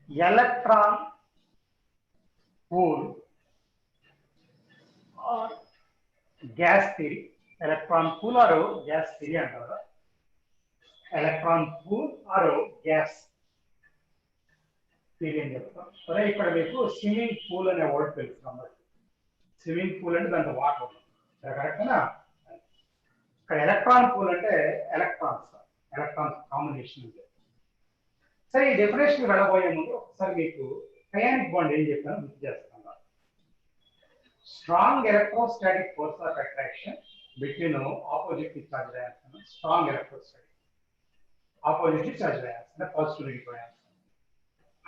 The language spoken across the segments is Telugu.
electron pool or gas theory. Electron pool or gas theory antaru. Electron pool or gas theory అని చెప్తాం. సరే ఇక్కడ మీకు స్విమ్మింగ్ పూల్ అనే వర్డ్ తెలుసు. స్విమ్మింగ్ పూల్ అంటే దాంట్లో వాటర్ ఉంటుంది కరెక్టేనా. ఇక్కడ ఎలక్ట్రాన్ పూల్ అంటే ఎలక్ట్రాన్స్ కాంబినేషన్ అంటే. సరే ఈ డెఫినేషన్ వెళ్ళబోయే ముందు ఒకసారి మీకు అయానిక్ బాండ్ ఏం చెప్పానో గుర్తు చేస్తాను. Strong electrostatic force of attraction between opposite charge ions. Strong electrostatic opposite charge ions అంటే positive negative ions.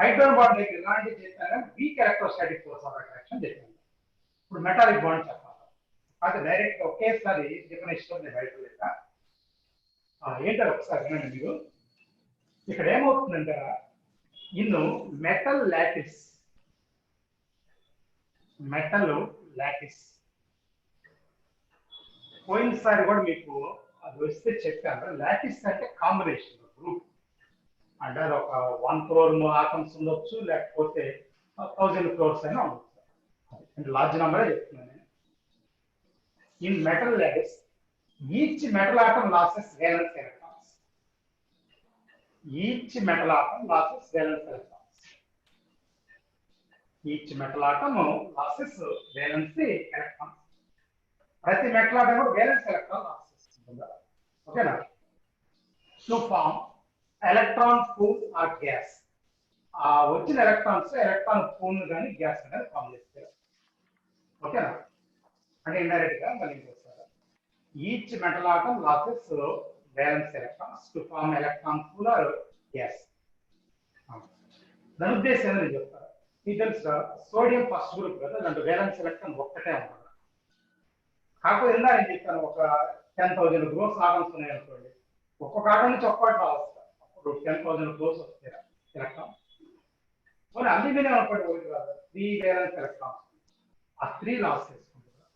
Hydrogen bond దగ్గర ఇలాంటి చెప్పాను, weak electrostatic force of attraction చెప్పాను. ఇప్పుడు మెటాలిక్ బాండ్ చెప్పాలి. అది డైరెక్ట్ ఒకేసారి డెఫినేషన్ నేను బయట లేదా ఏంటో ఒకసారి వినండి మీరు. ఇక్కడ ఏమవుతుందంటే ఇన్ను మెటల్ లాటిస్ పోయినసారి కూడా మీకు అది వస్తే చెప్పాను. లాటిస్ అంటే కాంబినేషన్ గ్రూప్ అంటే అది ఒక 1 crore ఆటమ్స్ ఉండొచ్చు, లేకపోతే 1000 crores అయినా ఉండొచ్చు. అంటే లార్జ్ నెంబరే చెప్తున్నాను నేను. In metal lattice, each metal atom loses valence electrons. Each metal atom loses valence electrons. Each metal atom loses valence electrons. ప్రతి మెటల్ ఆటం కూడా valence electron losses ఉంటుందా? ఓకేనా? To form electron pool or gas. ఆ వచ్చిన ఎలక్ట్రాన్స్ ఎలక్ట్రాన్ పూల్ కానీ గ్యాస్ అనేది ఫామ్ చేస్తారు. ఓకేనా? అంటే ఇండైరెక్ట్ గా మళ్ళీ ఇంకోసారి each metal atom losses valence electrons to form electron pool or gas. దాని ఉద్దేశం ఏంటని చెప్తారు. ఇది తెలుసు, సోడియం ఫస్ట్ గ్రూప్ కదా, దాంట్లో valence electron ఒక్కటే ఉంటుంది. కాకపోతే ఇందా నేను చెప్తాను, ఒక 10,000 crores ఆటమ్స్ ఉన్నాయి అనుకోండి, ఒక్కొక్క ఆటం నుంచి ఒక్కటి రావచ్చు. అప్పుడు 10,000 crores వస్తాయి ఎలక్ట్రాన్. మరి అల్యూమినియం అనుకోండి, ఒకటి రాదు, 3 valence electrons, ఆ 3 లాస్ చేసుకుంటారు.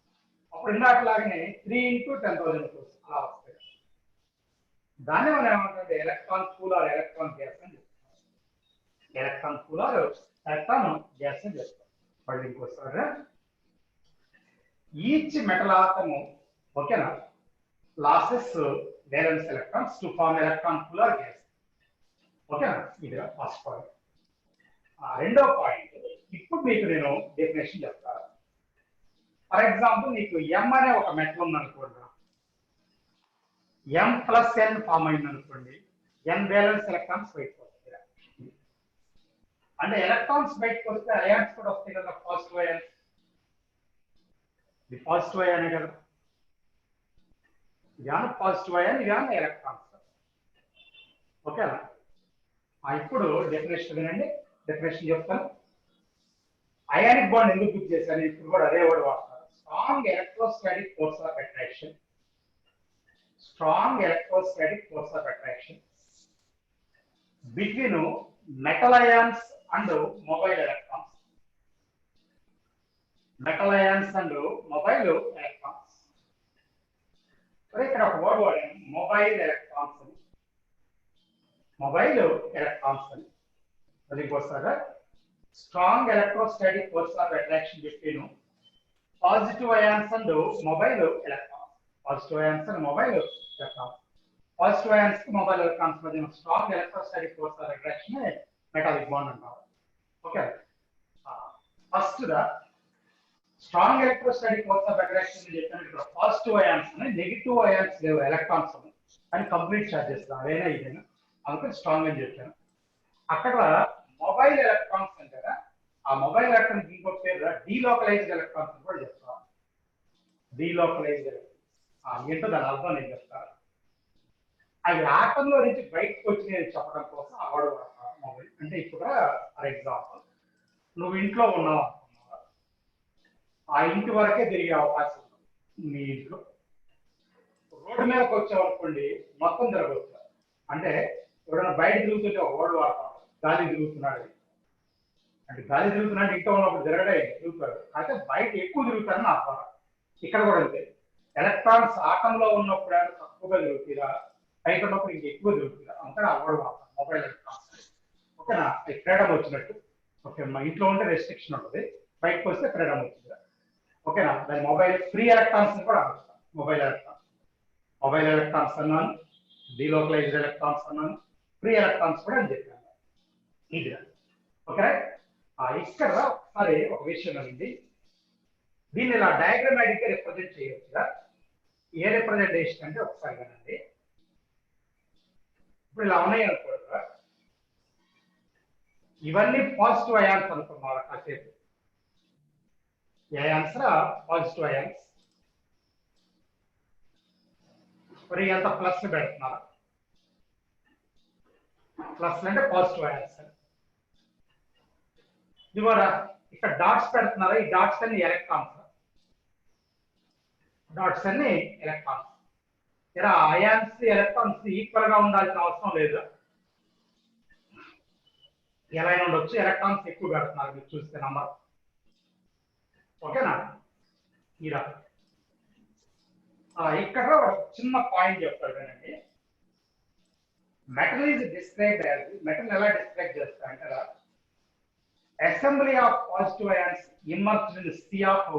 అప్పుడు ఇందాకలాగానే 3 into 10,000 crores అలా వస్తాయి. దాన్ని మనం ఏమంటే electron pool or electron gas అని చెప్తాం. Electron pool or electron gas అని చెప్తాం. మళ్ళీ ఇంకోసారి ఈచ్ మెటల్ ఆటము ఓకేనా loses valence electrons to form electron pool or gas. ఓకేనా? ఇది ఫస్ట్ పాయింట్. రెండో పాయింట్, ఇప్పుడు మీకు నేను డెఫినేషన్ చెప్తాను. ఫర్ ఎగ్జాంపుల్ నీకు M అనే ఒక మెటల్ ఉంది అనుకోండి, M+N ఫామ్ అయింది అనుకోండి, N valence electrons బయటకు వస్తాయి. అంటే ఎలక్ట్రాన్స్ బయటకు వస్తే అయాన్స్ కూడా వస్తాయి కదా, పాజిటివ్ అయాన్స్. ఇది పాజిటివ్ అయానే కదా, ఇదాన పాజిటివ్ అయాన్, ఇదాన ఎలక్ట్రాన్స్. ఓకేనా? ఇప్పుడు డెఫినేషన్ వినండి, డెఫినేషన్ చెప్తాను. అయానిక్ బాండ్ ఎందుకు గుర్తు చేశాను, ఇప్పుడు కూడా అదే వర్డ్ వాడతారు. Strong electrostatic force of attraction. Strong electrostatic force of attraction between metal ions and mobile electrons. Metal ions and mobile electrons. ఇక్కడ ఒక వర్డ్ వాడాను, మొబైల్ ఎలక్ట్రాన్స్ అని. మొబైల్ ఎలక్ట్రాన్స్ అని అది ఇంకోసారి. Strong electrostatic force of attraction between positive ions and mobile electrons. Positive ions and mobile electrons. Positive ions to mobile electrons మధ్య strong electrostatic force of attraction metallic bond అంటారు. Okay, first the strong electrostatic force of attraction చెప్పాను. ఇక్కడ పాజిటివ్ అయాన్స్ ఉన్నాయి, నెగిటివ్ అయాన్స్ లేవు, ఎలక్ట్రాన్స్ ఉన్నాయి, కానీ కంప్లీట్ చార్జెస్ అదేనా ఇదేనా, అందుకని స్ట్రాంగ్ అని చెప్పాను. అక్కడ మొబైల్ ఎలక్ట్రాన్స్ అంటారా, ఆ మొబైల్ ఎలక్ట్రాన్స్ ఇంకో పేరు డీలోకలైజ్డ్ ఎలక్ట్రాన్స్ కూడా చెప్తారు. డీలోకలైజ్డ్ ఎలక్ట్రాన్స్ ఏంటో దాని అర్థం నేను చెప్తాను. అవి ఆటంలో నుంచి బయటకు వచ్చి నేను చెప్పడం కోసం ఆ వర్డ్ వాడతాను మొబైల్. అంటే ఇప్పుడు ఫర్ ఎగ్జాంపుల్ నువ్వు ఇంట్లో ఉన్నావు అనుకున్నావా, ఆ ఇంటి వరకే తిరిగే అవకాశం ఉంది. మీ ఇంట్లో రోడ్డు మీదకి వచ్చావు అనుకోండి, మొత్తం తిరగవచ్చు. అంటే ఎవరైనా బయట తిరుగుతుంటే ఒక వర్డ్ వాడతాం, గాలి తిరుగుతున్నాడు. అంటే గాలి తిరుగుతున్నాడు, ఇంట్లో ఉన్నప్పుడు తిరగడే తిరుగుతాడు, అయితే బయట ఎక్కువ తిరుగుతాడని అర్థం. ఇక్కడ కూడా అంతే, ఎలక్ట్రాన్స్ ఆటంలో ఉన్నప్పుడు తక్కువగా తిరుగుతుందా, బయట ఉన్నప్పుడు ఇంక ఎక్కువ తిరుగుతుందా, అంటే ఆ వర్డ్ వాడతాం మొబైల్ ఎలక్ట్రాన్స్. ఓకేనా, ఫ్రీడమ్ వచ్చినట్టు. ఓకే, మా ఇంట్లో ఉంటే రెస్ట్రిక్షన్ ఉంటుంది, బయటకు వస్తే ఫ్రీడమ్ వచ్చింది. ఓకేనా, దాని మొబైల్ ఫ్రీ ఎలక్ట్రాన్స్ కూడా అనొచ్చు. మొబైల్ ఎలక్ట్రాన్స్ అన్నాను, డీలోకలైజ్డ్ ఎలక్ట్రాన్స్ అన్నాను, ఫ్రీ ఎలక్ట్రాన్స్ కూడా అని చెప్పాను. ఇది ఓకే. ఇక్కడ ఒకసారి ఒక విషయం అండి, దీన్ని ఇలా డయాగ్రమాటిక్ గా రిప్రజెంట్ చేయొచ్చుగా. ఏ రిప్రజెంటేషన్ అంటే ఒకసారి కనండి, ఇప్పుడు ఇలా ఉన్నాయి అనుకోండి, ఇవన్నీ పాజిటివ్ అయాన్స్ అనుకున్నారు కాసేపు. అయాన్స్ పాజిటివ్ అయాన్స్, మరి ఎంత ప్లస్ పెడుతున్నారు, ప్లస్ అంటే పాజిటివ్ అయాన్స్. ఇవాళ ఇక్కడ డాట్స్ పెడుతున్నారు, ఈ డాట్స్ అన్ని ఎలక్ట్రాన్స్, డాట్స్ అన్ని ఎలక్ట్రాన్స్. ఇలా అయాన్స్ ఎలక్ట్రాన్స్ ఈక్వల్ గా ఉండాల్సిన అవసరం లేదు, ఎలా ఉండొచ్చు. ఎలక్ట్రాన్స్ ఎక్కువ పెడుతున్నారు మీరు చూస్తే నంబర్. ఓకేనా, ఇలా ఇక్కడ చిన్న పాయింట్ చెప్తాడు అండి. Metal is described as, metal ఎలా డిస్క్రైబ్ చేస్తారంటారా, assembly of positive ions immersed in sea of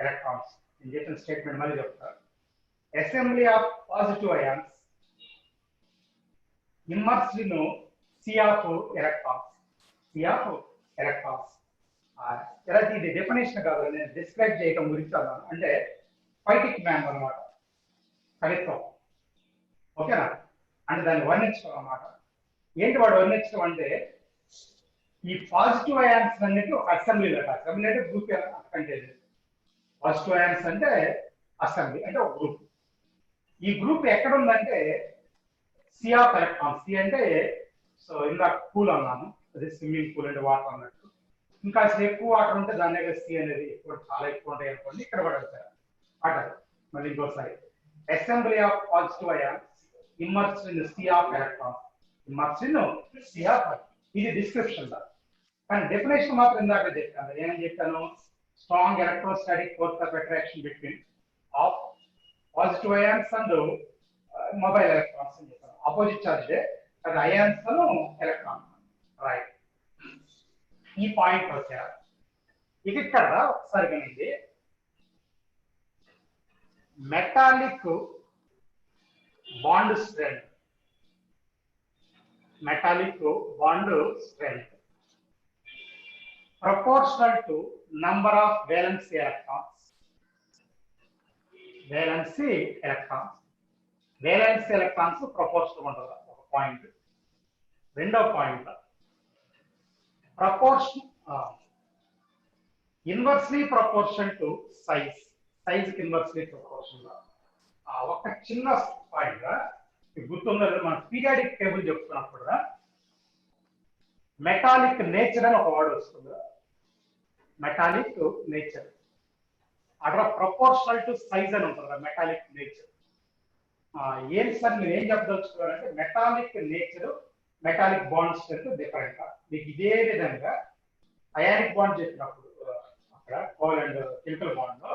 electrons. నేను చెప్పిన స్టేట్మెంట్ మళ్ళీ చెప్తాను. Assembly of positive ions immersed in sea of electrons. Sea of electrons ఎలా, ఇది డెఫినేషన్ కాదు, నేను డిస్క్రైబ్ చేయడం గురించి అన్నాను. అంటే ఫైటిక్ మ్యాన్ అనమాట, కవిత్వం. ఓకేనా, అంటే దాన్ని వర్ణించడం అనమాట. ఏంటి వాడు వర్ణించడం అంటే, ఈ పాజిటివ్ అయాన్స్ అన్నిటి ఒక అసెంబ్లీ లెక్క. అసెంబ్లీ అంటే గ్రూప్ అంటే, పాజిటివ్ అయాన్స్ అంటే అసెంబ్లీ అంటే ఒక గ్రూప్. ఈ గ్రూప్ ఎక్కడ ఉందంటే సి ఆఫ్ ఎలక్ట్రాన్స్. సి అంటే సో ఇందాక పూల్ అన్నాను, అదే స్విమ్మింగ్ పూల్ అంటే వాటర్ అన్నట్టు. ఇంకా అసలు ఎక్కువ వాటర్ ఉంటే దాని దగ్గర సి అనేది ఎక్కువ, చాలా ఎక్కువ ఉంటాయి అనుకోండి, ఇక్కడ కూడా వెళ్తారు వాటర్. మళ్ళీ ఇంకోసారి, assembly of positive ions immersed in sea of electrons. Immersed in sea of, ఇది డిస్క్రిప్షన్ దా. కానీ డెఫినేషన్ మాత్రం ఇందాక చెప్పాను. ఏమని చెప్పాను, strong electrostatic force of attraction between of positive ions and mobile electrons అని చెప్పాను. అపోజిట్ చార్జ్ అది అయాన్స్ ఎలక్ట్రాన్. రైట్, ఈ పాయింట్ వచ్చారు. ఇది ఇక్కడ ఒకసారి వినండి. Metallic bond strength, metallic bond strength proportional to number of valency electrons. Valency electrons, valency electrons proportional ఉంటుంది ఒక పాయింట్. రెండో point, proportion inversely proportional to size, size కి inversely proportional. ఒక చిన్న పాయింట్ గుర్తుండదు, మన పీరియాడిక్ టేబుల్ చెప్తున్నప్పుడు మెటాలిక్ నేచర్ అని ఒక వర్డ్ వస్తుంది. మెటాలిక్ నేచర్ అక్కడ ప్రపోర్షనల్ టు సైజ్ అని ఉంటుంది మెటాలిక్ నేచర్. ఏం సార్ మీరు ఏం చెప్పదలుచుకోవాలంటే, metallic nature metallic bond strength different. మీకు ఇదే విధంగా అయానిక్ బాండ్ చెప్పినప్పుడు అక్కడ కోల్ అండ్ కెమికల్ బాండ్ లో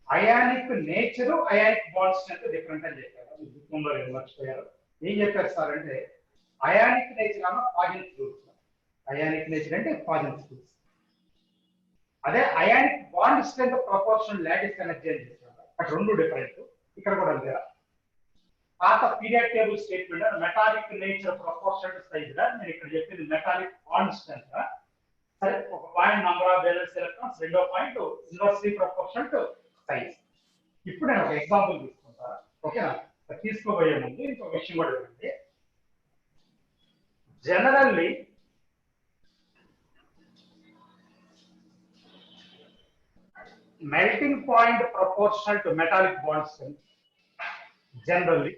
ionic nature ionic bond strength different అని చెప్పారు. మర్చిపోయారు. ఏం చెప్పారు సార్ అంటే, అయానిక్ నేచర్ అన్న పాజిటివ్ గ్రూప్స్, అయానిక్ నేచర్ అంటే పాజిటివ్ గ్రూప్స్. అదే ionic bond strength proportional lattice energy అని చెప్పారు. అక్కడ రెండు డిఫరెంట్. ఇక్కడ కూడా అంతే. పాత period table statement metallic nature proportional to size గా, నేను ఇక్కడ చెప్పింది మెటాలిక్ బాండ్ స్ట్రెంత్. సరే, ఒక point number of valence electrons, రెండో point inversely proportional to size. ఇప్పుడు నేను ఒక ఎగ్జాంపుల్ తీసుకుంటా. ఓకేనా, తీసుకోబోయే ముందు ఇంకొక విషయం కూడా ఉంది. Generally, melting point proportional to metallic bond strength. Generally,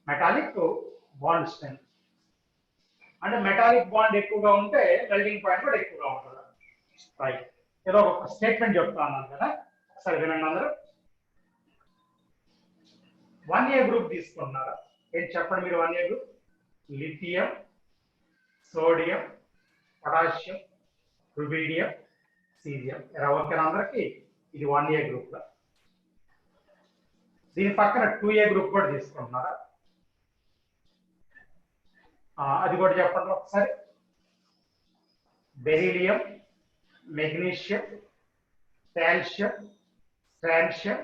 metallic bond strength. అంటే మెటాలిక్ బాండ్ ఎక్కువగా ఉంటే మెల్టింగ్ పాయింట్ కూడా ఎక్కువగా ఉంటుంది. రైట్, ఏదో ఒక స్టేట్మెంట్ చెప్తా అన్నాను కదా, సరే వినండి అందరూ. 1A గ్రూప్ తీసుకున్నారా? ఏంటి చెప్పండి మీరు. 1A group lithium, sodium, potassium, rubidium, caesium. ఓకేనా అందరికి? ఇది 1A గ్రూప్ లో. దీని పక్కన 2A గ్రూప్ కూడా తీసుకుంటున్నారా? అది కూడా చెప్పండి ఒకసారి. Beryllium, magnesium, calcium, strontium,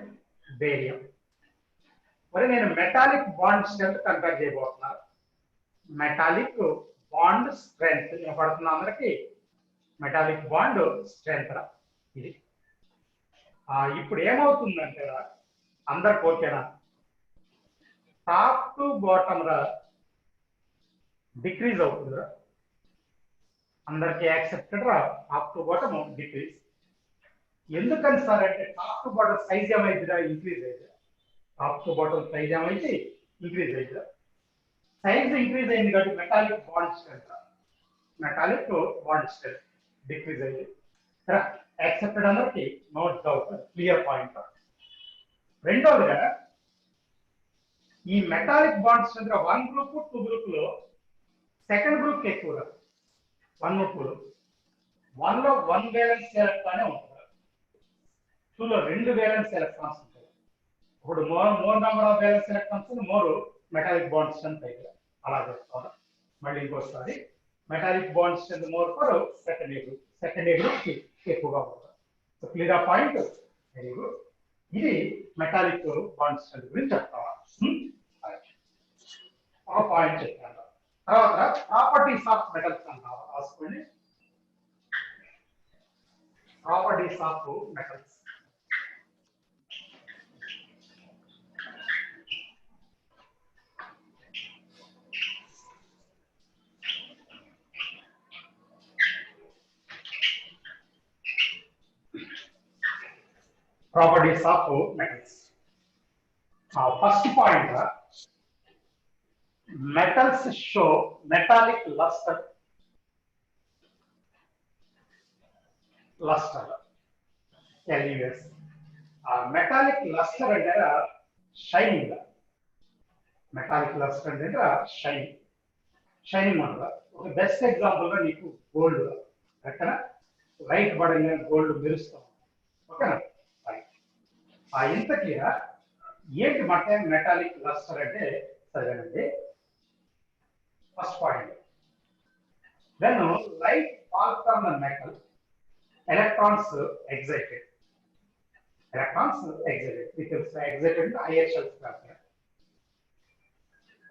barium. మరి నేను మెటాలిక్ బాండ్ స్ట్రెంత్ కంపేర్ చేయబోతున్నాను. మెటాలిక్ బాండ్ స్ట్రెంత్ పడుతున్న అందరికి మెటాలిక్ బాండ్ స్ట్రెంత్ ఇది. ఇప్పుడు ఏమవుతుందంటే అందరికి ఓకేనా? టాప్ టు బాటమ్ రా డిక్రీజ్ అవుతుంది. అందరికి యాక్సెప్టెడ్ రా టాప్ టు బాటమ్ డిక్రీజ్. ఎందుకని సార్ అంటే టాప్ టు బాటమ్ సైజ్ ఏమైందిరా ఇంక్రీజ్ అయింది. టాప్ టు బాటమ్ సైజ్ ఏమైంది ఇంక్రీజ్ అయింది. సైజ్ ఇంక్రీజ్ అయింది కాబట్టి మెటాలిక్ బాండ్ స్ట్రెంత్ డిక్రీజ్ అయింది. యాక్సెప్టెడ్ అందరికి నో డౌట్, క్లియర్ పాయింట్. రెండవదిగా ఈ metallic bond strength 1 group 2 group లో సెకండ్ గ్రూప్ ఎక్కువ. 1 గ్రూప్ లో 1 లో 1 వేలెన్స్ ఎలక్ట్రానే ఉంటుంది, 2 లో 2 వేలెన్స్ ఎలక్ట్రాన్స్ ఉంటాయి. ఇప్పుడు more number of valence electrons more metallic bond strength అయితే అలా చెప్తాను. మళ్ళీ ఇంకోసారి metallic bond strength more for secondary group ఎక్కువగా ఉంటుంది. Clear point. Very good. ఇది మెటాలిక్ బాండ్ స్ట్రెంత్ గురించి చెప్తాను. ఒక పాయింట్ చెప్పాను. తర్వాత ప్రాపర్టీస్ ఆఫ్ మెటల్స్ అంటారు, రాసుకోండి. Properties of metals. Properties of metals. First point, metals show metallic luster. LUS. Metallic luster and shining. Metallic luster and shining. Shining one. Okay, best example ga neeku gold. Right? Light button gold mirror. Okay. ఇంతకీ ఏంటి మెటాలిక్ లస్టర్ అంటే సరేనండి. First point, when light falls from the metal electrons excited excited higher shells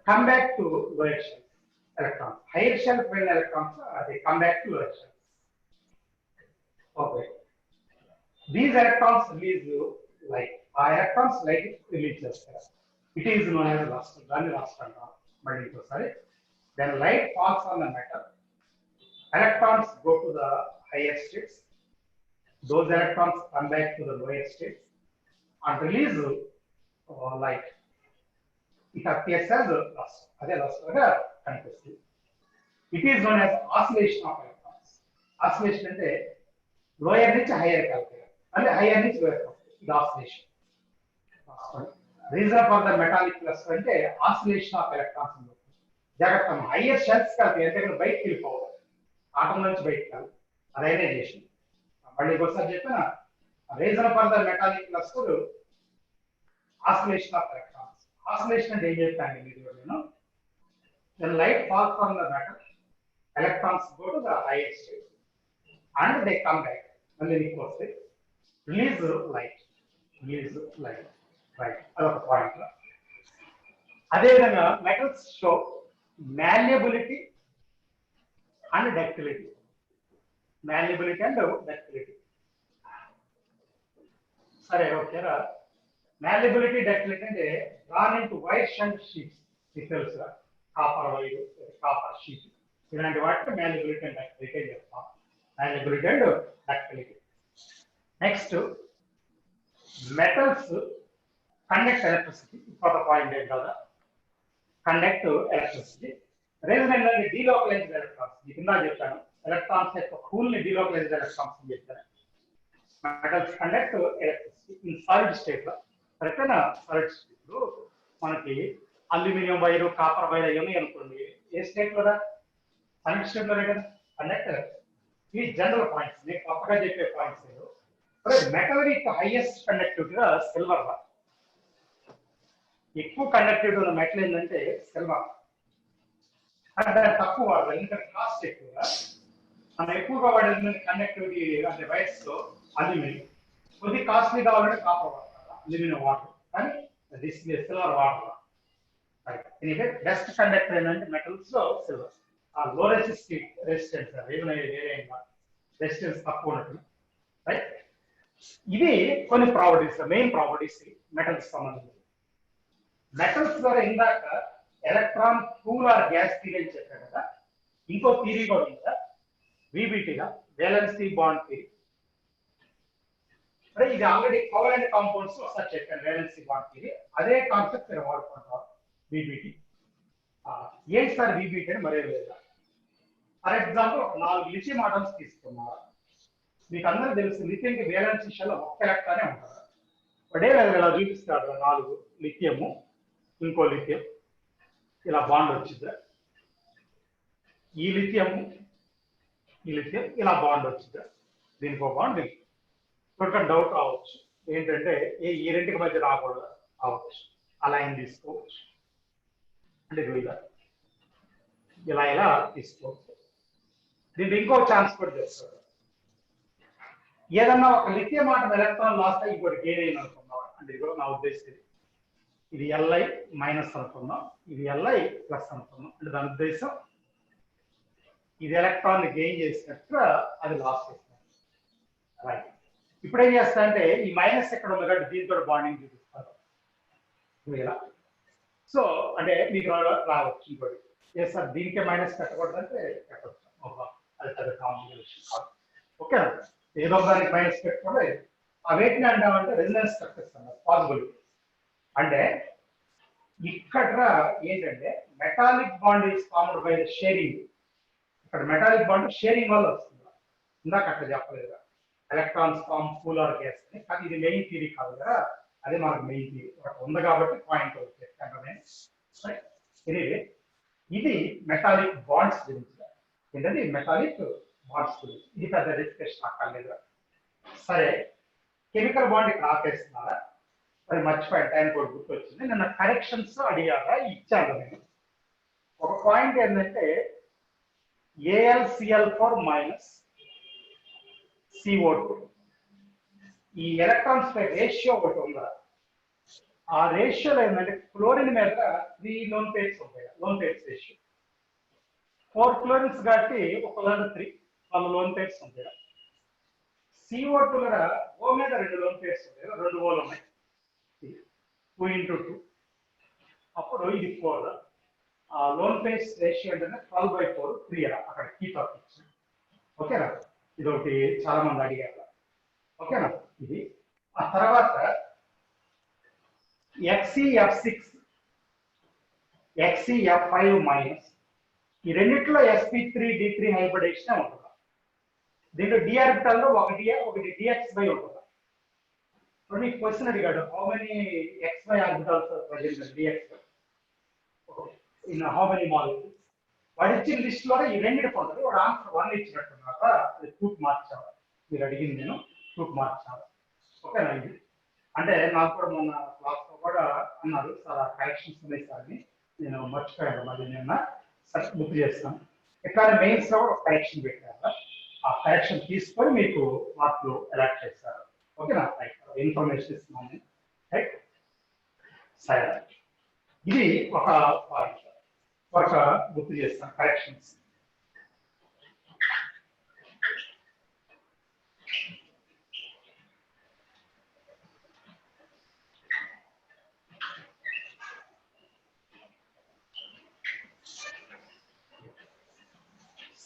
come back to lower shells. Electrons higher shelf వెళ్ళిన ఎలక్ట్రాన్స్ అది come back to lower shells. Okay, these electrons release light. Electrons light release చేస్తారు. It is known as luster. దాన్ని luster అంటారు. మళ్ళీ ఇంకోసారి, then light falls on the metal. Electrons go to the higher states. Those electrons come back to the lower states and release light. It appears as luster. అదే luster గా కనిపిస్తుంది. It is known as oscillation of electrons. Oscillation అంటే లోయర్ నుంచి హైయర్ వెళ్తాయి, అంటే హైయర్ నుంచి lower. Oscillation. Reason for the metallic cluster అంటే oscillation of electrons. జాగ్రత్త, హైయర్ షెల్స్ కలిపి ఎందుకంటే బయటకి వెళ్ళిపోవాలి, ఆటం నుంచి బయటకు వెళ్ళాలి, అయనైజేషన్. మళ్ళీ ఒకసారి చెప్పిన reason for the metallic cluster oscillation of electrons. Oscillation అంటే ఏం చెప్తాను మీరు? నేను when light falls from the metal, electrons go to the higher state and they come back. మళ్ళీ నీకు వస్తే release light. రైట్, అదొక పాయింట్. అదేవిధంగా metals show malleability and ductility. సరే, ఓకేరా. malleability, ductility అంటే drawn into wire shunt sheets. ఇది తెలుసురా, కాపర్ వైర్, కాపర్ షీట్, ఇలాంటి వాటికి malleability and ductility చెప్తాం. malleability and ductility. Next, metals conduct electricity. ఇంకొక పాయింట్ ఏం కదా, కండక్ట్ ఎలక్ట్రిసిటీ. రీజన్ ఏంటంటే డీలోకలైజ్డ్ ఎలక్ట్రాన్స్. మీకు ఇందా చెప్పాను, ఎలక్ట్రాన్స్ యొక్క కూల్ ని డీలోకలైజ్డ్ ఎలక్ట్రాన్స్ అని చెప్పాను. Metals conduct electricity in solid state లో. కరెక్టేనా? సాలిడ్ స్టేట్ లో మనకి అల్యూమినియం వైరు, కాపర్ వైర్ అయ్యి అనుకోండి, ఏ స్టేట్ లో సాలిడ్ స్టేట్ లో కండక్ట్ ఎలక్ట్రిసిటీ. ఇవి జనరల్ పాయింట్స్, నేను కొత్తగా చెప్పే పాయింట్స్. మెటల్ యొక్క హైయెస్ట్ కండక్టివిటీ సిల్వర్. ఎక్కువ కండక్టివిటీ ఉన్న మెటల్ ఏంటంటే సిల్వర్. అంటే దాన్ని తక్కువ వాడాలి, ఎందుకంటే కాస్ట్ ఎక్కువగా. మనం ఎక్కువగా వాడేది కండక్టివిటీ అంటే వైర్స్ లో అల్యూమినియం, కొద్ది కాస్ట్లీ కావాలంటే కాపర్ వాడతారు, అల్యూమినియం వాటర్, కానీ డిస్ప్లే సిల్వర్ వాడతారు. ఎనీవే బెస్ట్ కండక్టర్ ఏంటంటే మెటల్స్ లో సిల్వర్. ఆ లో రెసిస్టెన్స్ రెసిస్టెన్స్ తక్కువ ఉన్నట్టు, రైట్. ఇది కొన్ని ప్రాపర్టీస్, మెయిన్ ప్రాపర్టీస్ మెటల్స్ సంబంధించి. మెటల్స్ ద్వారా ఇందాక electron cool or gas theory అని చెప్పారు కదా, ఇంకో థియరీ కూడా ఉందా, విబిటీగా వేలెన్సీ బాండ్ థియరీ. అంటే ఇది ఆల్రెడీ కోవలెంట్ కాంపౌండ్స్ ఒకసారి చెప్పాను, వేలెన్సీ బాండ్ థియరీ. అదే కాన్సెప్ట్ నేను వాడుకుంటాం విబిటీ. ఏంటి సార్ విబిటీ అని మరే లేదు. ఫర్ ఎగ్జాంపుల్ ఒక 4 లిథియం ఆటమ్స్ తీసుకున్నారు. మీకు అందరూ తెలుసు లిథియంకి వేలెన్సీ షెల్ ఒక్క ఎలక్ట్రానే ఉంటుంది. ఒకటే ఇలా చూపిస్తాడు 4 లిథియము, ఇంకో లిథియం, ఇలా బాండ్ వచ్చింది. ఈ లిథియం ఇలా బాండ్ వచ్చింది, దీనికి ఒక బాండ్. మీకు డౌట్ రావచ్చు ఏంటంటే ఈ రెండింటి మధ్య రాకూడదు అవ్వచ్చు, అలా ఏం తీసుకోవచ్చు అంటే ఇలా తీసుకోవచ్చు. దీంట్లో ఇంకో ఛాన్స్ కూడా చేస్తారు. ఏదన్నా ఒక లిథియం ఆటం ఎలక్ట్రాన్ లాస్ట్ అయ్యి ఇంకోటి గెయిన్ అయిన అనుకున్నాం అంటే ఇది కూడా నా ఉద్దేశం. ఇది Li మైనస్ అనుకున్నాం, ఇది Li ప్లస్ అనుకున్నాం అంటే దాని ఉద్దేశం ఇది ఎలక్ట్రాన్ గెయిన్ చేసినట్టు అది లాస్ చేసినట్టు, రైట్. ఇప్పుడు ఏం చేస్తా అంటే ఈ మైనస్ ఎక్కడ ఉంది కాబట్టి దీంతో బాండింగ్ చూపిస్తారు. సో అంటే మీకు రావచ్చు ఇంకోటి, ఏ సార్ దీనికే మైనస్ పెట్టకూడదు అంటే పెట్టవచ్చు, అది పెద్ద కాంప్లికేషన్ కాదు. ఓకే, ఏదో దానికి మైనస్ పెట్టుకుంటే ఆ వేటిని అంటామంటే రెసిడెన్స్ స్ట్రక్చర్స్ అన్నారు, పాసిబిలిటీ. అంటే ఇక్కడ ఏంటంటే metallic bond is formed by the sharing. ఇక్కడ మెటాలిక్ బాండ్ షేరింగ్ వల్ల వస్తుంది. ఇందాక అట్లా చెప్పలేదు, electrons form cool or gas అని. కానీ ఇది మెయిన్ థియరీ కాదు కదా, అదే మనకు మెయిన్ థియరీ ఉంది కాబట్టి పాయింట్ అవుతుంది. ఎనీవే ఇది మెటాలిక్ బాండ్స్ గురించి, ఏంటంటే మెటాలిక్ బాండ్స్ గురించి ఇది పెద్ద డిస్కషన్ అక్కర్లేదు. సరే, కెమికల్ బాండ్ ఇక్కడ ఆపేస్తున్నారా, అది మర్చిపోయాను, టైం కూడా గుర్తొచ్చింది. నిన్న కరెక్షన్స్ అడిగారా, ఇచ్చాను నేను. ఒక పాయింట్ ఏంటంటే AlCl4 మైనస్ CO2, ఈ ఎలక్ట్రాన్స్ పై రేషియో ఒకటి ఉందా, ఆ రేషియోలో ఏంటంటే క్లోరిన్ మీద 3 లోన్ పేర్స్ ఉంటాయి, లోన్ పేర్స్ రేషియో 4 క్లోరిన్స్ కాబట్టి ఒక 3 లోన్ పేర్స్ ఉంటాయి. CO2 ఓ మీద 2 లోన్ పేర్స్ ఉంటాయి, 2 ఓలు ఉన్నాయి, 2 into 2, అప్పుడు ఇది 4. లోన్ పేర్స్ రేషియో అంటే 12/4, 3 అక్కడ కీప్ అప్ ఇచ్చింది. ఓకేనా, ఇది ఒకటి చాలా మంది అడిగారు. ఓకేనా, ఇది. ఆ తర్వాత XeF6 XeF5 మైనస్, ఈ రెండిట్లో sp3d3 హైబ్రిడేషన్ ఉంటుంది. దీంట్లో డి ఆర్బిటల్ లో ఒకటి dxy ఉంటుంది. ఇప్పుడు మీకు క్వశ్చన్ అడిగాడు, how many xy orbitals present dxy in how many molecules. వాడు ఇచ్చిన లిస్ట్ లో ఈ రెండింటి ఉంటుంది. వాడు ఆన్సర్ 1 ఇచ్చినట్టున్నాక అది 2కి మార్చాలి. మీరు అడిగింది నేను 2కి మార్చాలి. ఓకేనా, ఇది అంటే నాకు కూడా మొన్న క్లాస్ లో కూడా అన్నారు సార్ ఆ కరెక్షన్స్ ఉన్నాయి సార్ అని, నేను మర్చిపోయాను, మళ్ళీ నిన్న గుర్తు చేస్తాను. ఇట్లా మెయిన్స్ లో కూడా కరెక్షన్ పెట్టారు, ఆ కరెక్షన్ తీసుకొని మీకు మార్కులు అలాట్ చేస్తారు. ఓకేనా, ఇన్ఫర్మేషన్ ఇస్తున్నాను, రైట్. సరే, ఇది ఒక పాయింట్, ఒక గుర్తు చేస్తాను కరెక్షన్స్.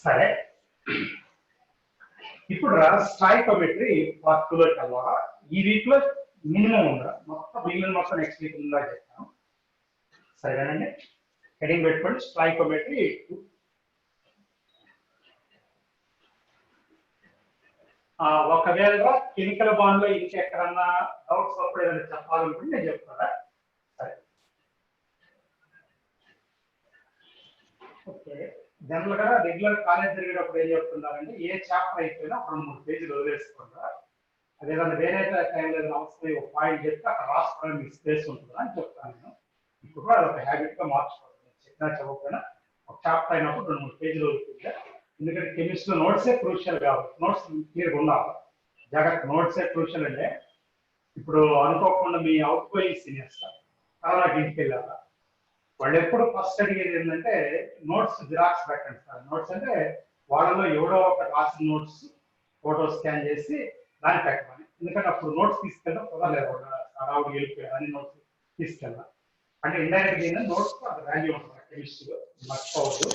సరే, ఇప్పుడు స్టాయికోమెట్రీ పార్ట్ 2లోకి వెళ్ళాలా. ఈ వీక్ లో మినిమం ఉందా, మొత్తం నెక్స్ట్ వీక్ ఉందా చెప్తాను. సరేనండి, హెడింగ్ పెట్టుకోండి, స్టాయికోమెట్రీ 2. ఒకవేళ కెమికల్ బాండ్ లో ఇంకెక్కడన్నా డౌట్స్ అప్పుడు ఏదైనా చెప్పాలనుకుంటే నేను చెప్తారా. సరే, ఓకే. జనరల్ గా రెగ్యులర్ కాలేజ్ జరిగేటప్పుడు ఏం చెప్తున్నారంటే ఏ చాప్టర్ అయిపోయినా 2-3 పేజీలు వదిలేసుకుంటా, అదేదన్నా వేరే టైంలో ఏదైనా అవసరం ఒక పాయింట్ చెప్తే అక్కడ రాసుకోవడానికి మీకు స్పేస్ ఉంటుందా అని చెప్తాను నేను. ఇప్పుడు కూడా అదొక హ్యాబిట్ గా మార్చుకోవాలి, చెప్పినా చెప్పకపోయినా ఒక చాప్టర్ అయినప్పుడు 2-3 పేజీలు అవుతుంది. ఎందుకంటే కెమిస్ట్రీలో నోట్సే క్రూషియల్ కాబట్టి నోట్స్ క్లియర్గా ఉండాలి. జాగ్రత్త, నోట్సే క్రూషియల్ అంటే ఇప్పుడు అనుకోకుండా మీ అవుట్ గోయింగ్ సీనియర్స్ తర్వాత ఇంటికి వెళ్ళారా, వాళ్ళు ఎప్పుడు ఫస్ట్ అడిగేది ఏంటంటే నోట్స్ జిరాక్స్ పెట్టండి సార్. నోట్స్ అంటే వాళ్ళలో ఎవడో ఒక రాసిన నోట్స్ ఫోటో స్కాన్ చేసి దాన్ని పెట్టమని. ఎందుకంటే అప్పుడు నోట్స్ తీసుకెళ్ళడం కుదరలేదు, రావుడు వెళ్ళిపోయారు అన్ని నోట్స్ తీసుకెళ్ళాలి. అంటే ఇండైరెక్ట్ గా నోట్స్ అంత వాల్యూ ఉంటుంది కెమిస్ట్రీలో, మర్చిపోవద్దు.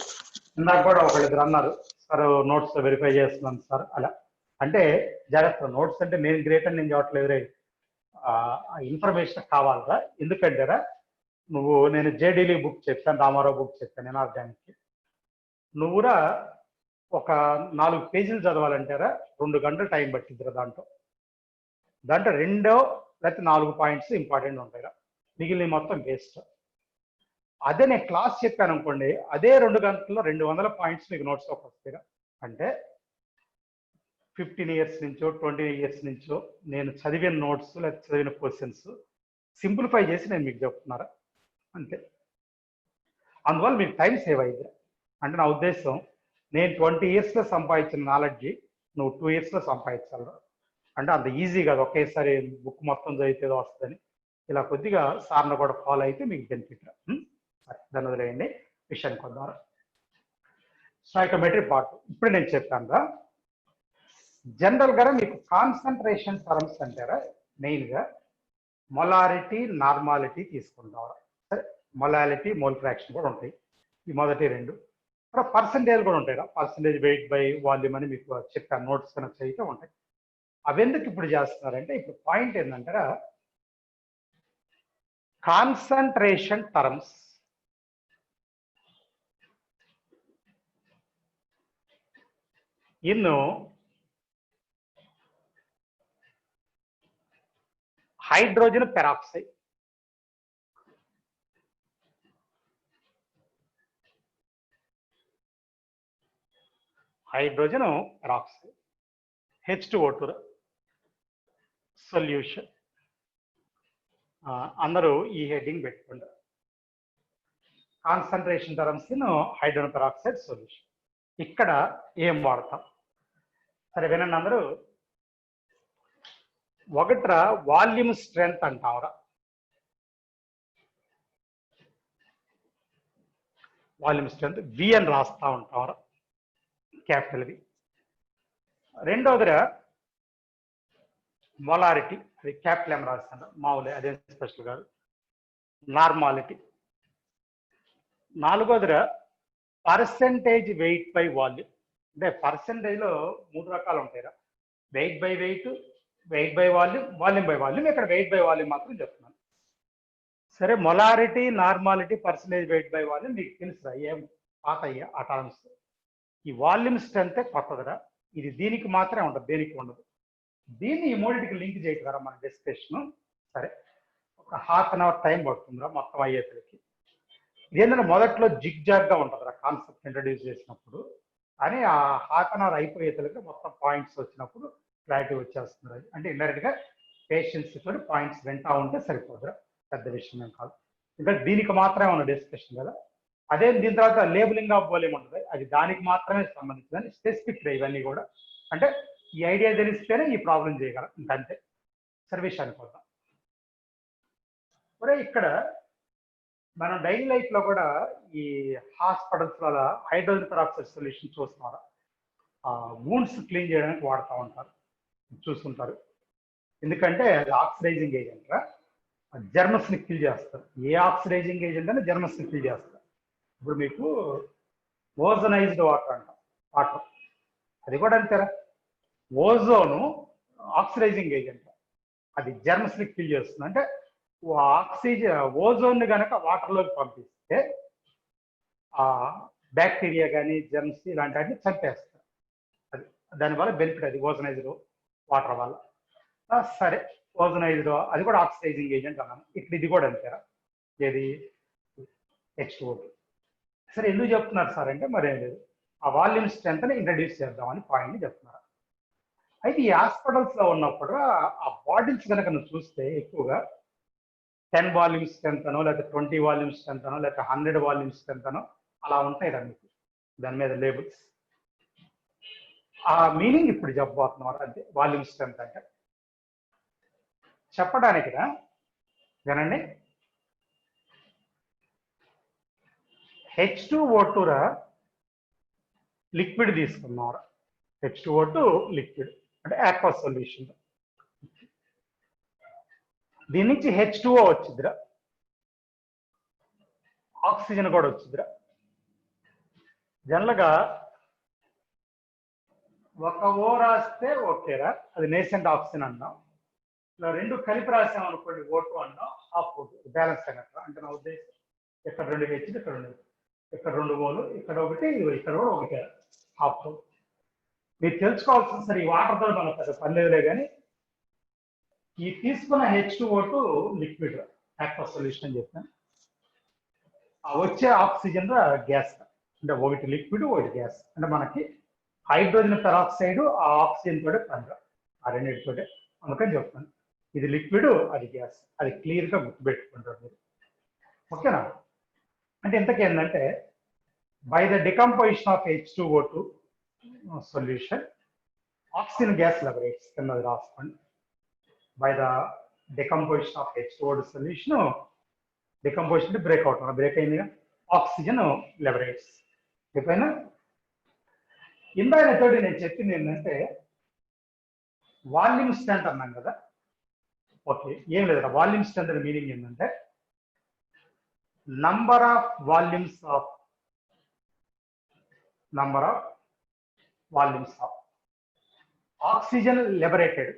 ఇందాక కూడా ఒకళ్ళిద్దరు అన్నారు సార్ నోట్స్ వెరిఫై చేస్తున్నాను సార్ అలా. అంటే జాగ్రత్త, నోట్స్ అంటే నేను గ్రేట్ అని నేను చెప్పట్లేదు రే, ఇన్ఫర్మేషన్ కావాలరా. ఎందుకంటేరా నేను జేడీలీ బుక్ చెప్పాను, రామారావు బుక్ చెప్పాను ఎనార్గానిక్, నువ్వురా ఒక 4 పేజీలు చదవాలంటారా 2 గంటలు టైం పట్టిద్దిరా. దాంట్లో 2 లేకపోతే 4 పాయింట్స్ ఇంపార్టెంట్ ఉంటాయిరా, మిగిలిన మొత్తం వేస్ట్. అదే నేను క్లాస్ చెప్పాను అనుకోండి, అదే 2 గంటల్లో 200 పాయింట్స్ మీకు నోట్స్లోకి వస్తాయిరా. అంటే 15 ఇయర్స్ నుంచో 20 ఇయర్స్ నుంచో నేను చదివిన నోట్స్ లేదా చదివిన క్వశ్చన్స్ సింప్లిఫై చేసి నేను మీకు చెప్తున్నారా, అంతే. అందువల్ల మీకు టైం సేవ్ అయ్యింది. అంటే నా ఉద్దేశం, నేను 20 ఇయర్స్లో సంపాదించిన నాలెడ్జి నువ్వు 2 ఇయర్స్లో సంపాదించాలి. అంటే అంత ఈజీ కాదు ఒకేసారి బుక్ మొత్తం చదివితే వస్తుందని. ఇలా కొద్దిగా సార్ను కూడా ఫాలో అయితే మీకు బెనిఫిట్. దాన్ని వదిలేయండి, విషయానికి వద్దాం. సైకోమెట్రీ పార్ట్ ఇప్పుడు నేను చెప్పాను. జనరల్గా మీకు కాన్సన్ట్రేషన్ టర్మ్స్ అంటారా, మెయిన్గా మొలారిటీ నార్మాలిటీ తీసుకుంటారు. సరే, మొలాలిటీ మోల్ ఫ్రాక్షన్ కూడా ఉంటాయి, ఈ మొదటి 2. పర్సంటేజ్ కూడా ఉంటాయి, పర్సంటేజ్ వెయిట్ బై వాల్యూమ్ అని మీకు చెప్పాను, నోట్స్ కనుక చదివితే ఉంటాయి. అవి ఎందుకు ఇప్పుడు చేస్తున్నారంటే, ఇప్పుడు పాయింట్ ఏంటంటారా, concentration terms in hydrogen peroxide. Hydrogen peroxide H2O2 solution. అందరూ ఈ హెడ్డింగ్ పెట్టుకుంటారు, concentration terms in hydrogen peroxide solution. ఇక్కడ ఏం వాడతాం సరే వినండి అందరూ. ఒకట్రా వాల్యూమ్ స్ట్రెంత్ అంటాంరా, వాల్యూమ్ స్ట్రెంత్ వి అని రాస్తా ఉంటాంరా, క్యాపిటల్ వి. రెండోదిరా మొలారిటీ, అది క్యాపిటల్ ఎం రాస్తాను మామూలే, అదే స్పెషల్ కాదు. నార్మాలిటీ. నాలుగోదిరా పర్సెంటేజ్ వెయిట్ బై వాల్యూమ్. అంటే పర్సెంటేజ్లో 3 రకాలు ఉంటాయిరా, weight by weight, weight by volume, volume by volume. ఇక్కడ వెయిట్ బై వాల్యూమ్ మాత్రం చెప్తున్నాను. సరే, molarity, normality, percentage weight by volume మీకు తెలుసురా, ఏం పాత అయ్యా ఆ టర్మ్స్. ఈ వాల్యూమ్ స్ట్రెంతే కొత్తదిరా, ఇది దీనికి మాత్రమే ఉంటుంది, దేనికి ఉండదు. దీన్ని ఈ మూడింటికి లింక్ చేయగలరా మన డిస్కషన్. సరే, ఒక ½ గంట టైం పడుతుందిరా మొత్తం అయ్యేసరికి. ఇదేంటంటే మొదట్లో జిగ్ జాగ్గా ఉంటుందిరా కాన్సెప్ట్ ఇంట్రడ్యూస్ చేసినప్పుడు, అని ఆ ½ గంట అయిపోయేసరికి మొత్తం పాయింట్స్ వచ్చినప్పుడు క్లారిటీ వచ్చేస్తుంది. అంటే ఇండైరెక్ట్గా పేషెన్స్ తోటి పాయింట్స్ వింటా ఉంటే సరిపోదురా, పెద్ద విషయం ఏం కాదు. ఇంకా దీనికి మాత్రమే ఉన్న డిస్కషన్ కదా. అదే దీని తర్వాత లేబులింగ్ ఆఫ్ వాల్యూమ్ ఉంటుంది, అది దానికి మాత్రమే సంబంధించిందని స్పెసిఫిక్ ఇవన్నీ కూడా. అంటే ఈ ఐడియా తెలిస్తేనే ఈ ప్రాబ్లం చేయగలం, ఇంకంతే. సరే, విషయానికి వద్దాం. ఒరే, ఇక్కడ మనం డైలీ లైఫ్ లో కూడా ఈ హాస్పిటల్స్ వల్ల హైడ్రోజన్ పెరాక్సైడ్ సొల్యూషన్ చూస్తున్నారు, వూండ్స్ క్లీన్ చేయడానికి వాడుతూ ఉంటారు, చూస్తుంటారు. ఎందుకంటే అది ఆక్సిడైజింగ్ ఏజెంట్ రా, జర్మస్ ని కిల్ చేస్తారు. ఏ ఆక్సిడైజింగ్ ఏజెంట్ అని జర్మస్ ని కిల్ చేస్తారు. ఇప్పుడు మీకు ఓజనైజ్డ్ వాటర్ అంటాం, వాటర్ అది కూడా అంతేరా. ఓజోను ఆక్సిడైజింగ్ ఏజెంట్, అది జర్మస్ ని కిల్ చేస్తుంది. అంటే ఓజోన్ ని కనుక వాటర్లోకి పంపిస్తే ఆ బ్యాక్టీరియా కానీ జర్మ్స్ ఇలాంటి వాటిని చంపేస్తారు. అది దానివల్ల బెనిఫిట్, అది ఓజనైజ్డ్ వాటర్ వల్ల. సరే, ఓజనైజ్డ్ అది కూడా ఆక్సిడైజింగ్ ఏజెంట్ అన్నాను. ఇప్పుడు ఇది కూడా అంతేరా, ఏది H2O2. సరే, ఎందుకు చెప్తున్నారు సార్ అంటే మరేం లేదు, ఆ వాల్యూమ్ స్ట్రెంత్ ని ఇంట్రడ్యూస్ చేద్దామని పాయింట్ని చెప్తున్నారు. అయితే ఈ హాస్పిటల్స్ లో ఉన్నప్పుడు ఆ బాటిల్స్ కనుక నువ్వు చూస్తే ఎక్కువగా 10 వాల్యూమ్ స్ట్రెంత్ అనో, లేకపోతే 20 వాల్యూమ్ స్ట్రెంత్ అనో, లేకపోతే 100 వాల్యూమ్ స్ట్రెంత్ అనో అలా ఉంటాయి మీకు దాని మీద లేబుల్స్. ఆ మీనింగ్ ఇప్పుడు చెప్పబోతున్నారు. అంటే వాల్యూమ్ స్ట్రెంత్ అంటే చెప్పడానికి వినండి. H2O2 లిక్విడ్ తీసుకున్నారు. H2O2 లిక్విడ్ అంటే ఆక్వస్ సొల్యూషన్. దీని నుంచి H2O వచ్చిద్దిరా, ఆక్సిజన్ కూడా వచ్చిద్దిరా. జనరల్గా ఒక ఓ రాస్తే ఓకేరా, అది నేసెంట్ ఆక్సిజన్ అన్నాం. ఇలా రెండు కలిపి రాసాం అనుకోండి, O2 అన్నాం, హాఫ్ బ్యాలెన్స్ అయినట్టు. అంటే నా ఉద్దేశం ఇక్కడ 2 H, ఇక్కడ 2 ఓలు, ఇక్కడ ఒకటి, ఇక్కడ కూడా ఒకటి, హాఫ్. మీరు తెలుసుకోవాల్సిన సరే ఈ వాటర్తో మనకు పెద్ద పని లేదులే, కానీ ఈ తీసుకున్న H2O2 లిక్విడ్ ఆక్వస్ సొల్యూషన్ అని చెప్పాను. ఆ వచ్చే ఆక్సిజన్ గ్యాస్, అంటే ఒకటి లిక్విడ్ ఒకటి గ్యాస్. అంటే మనకి హైడ్రోజన్ పెరాక్సైడ్ ఆ ఆక్సిజన్ తోటే పని, ఆ రెండింటితోటే. అందుకని చెప్తాను ఇది లిక్విడ్ అది గ్యాస్. అది క్లియర్గా గుర్తుపెట్టుకుంటారు మీరు, ఓకేనా? అంటే ఇంతకీ ఏంటంటే by the decomposition of H2O2 solution oxygen gas liberates కింద రాసుకోండి. By the decomposition of H2O2 solution, decomposition break out, break అయింది, ఆక్సిజన్ లిబరేట్స్. చెప్పైనా ఇందాక తోటి నేను చెప్పింది ఏంటంటే వాల్యూమ్ స్ట్రెంత్ అన్నాం కదా. ఓకే, ఏం లేదు, వాల్యూమ్ స్ట్రెంత్ అనే మీనింగ్ ఏంటంటే number of volumes of oxygen liberated,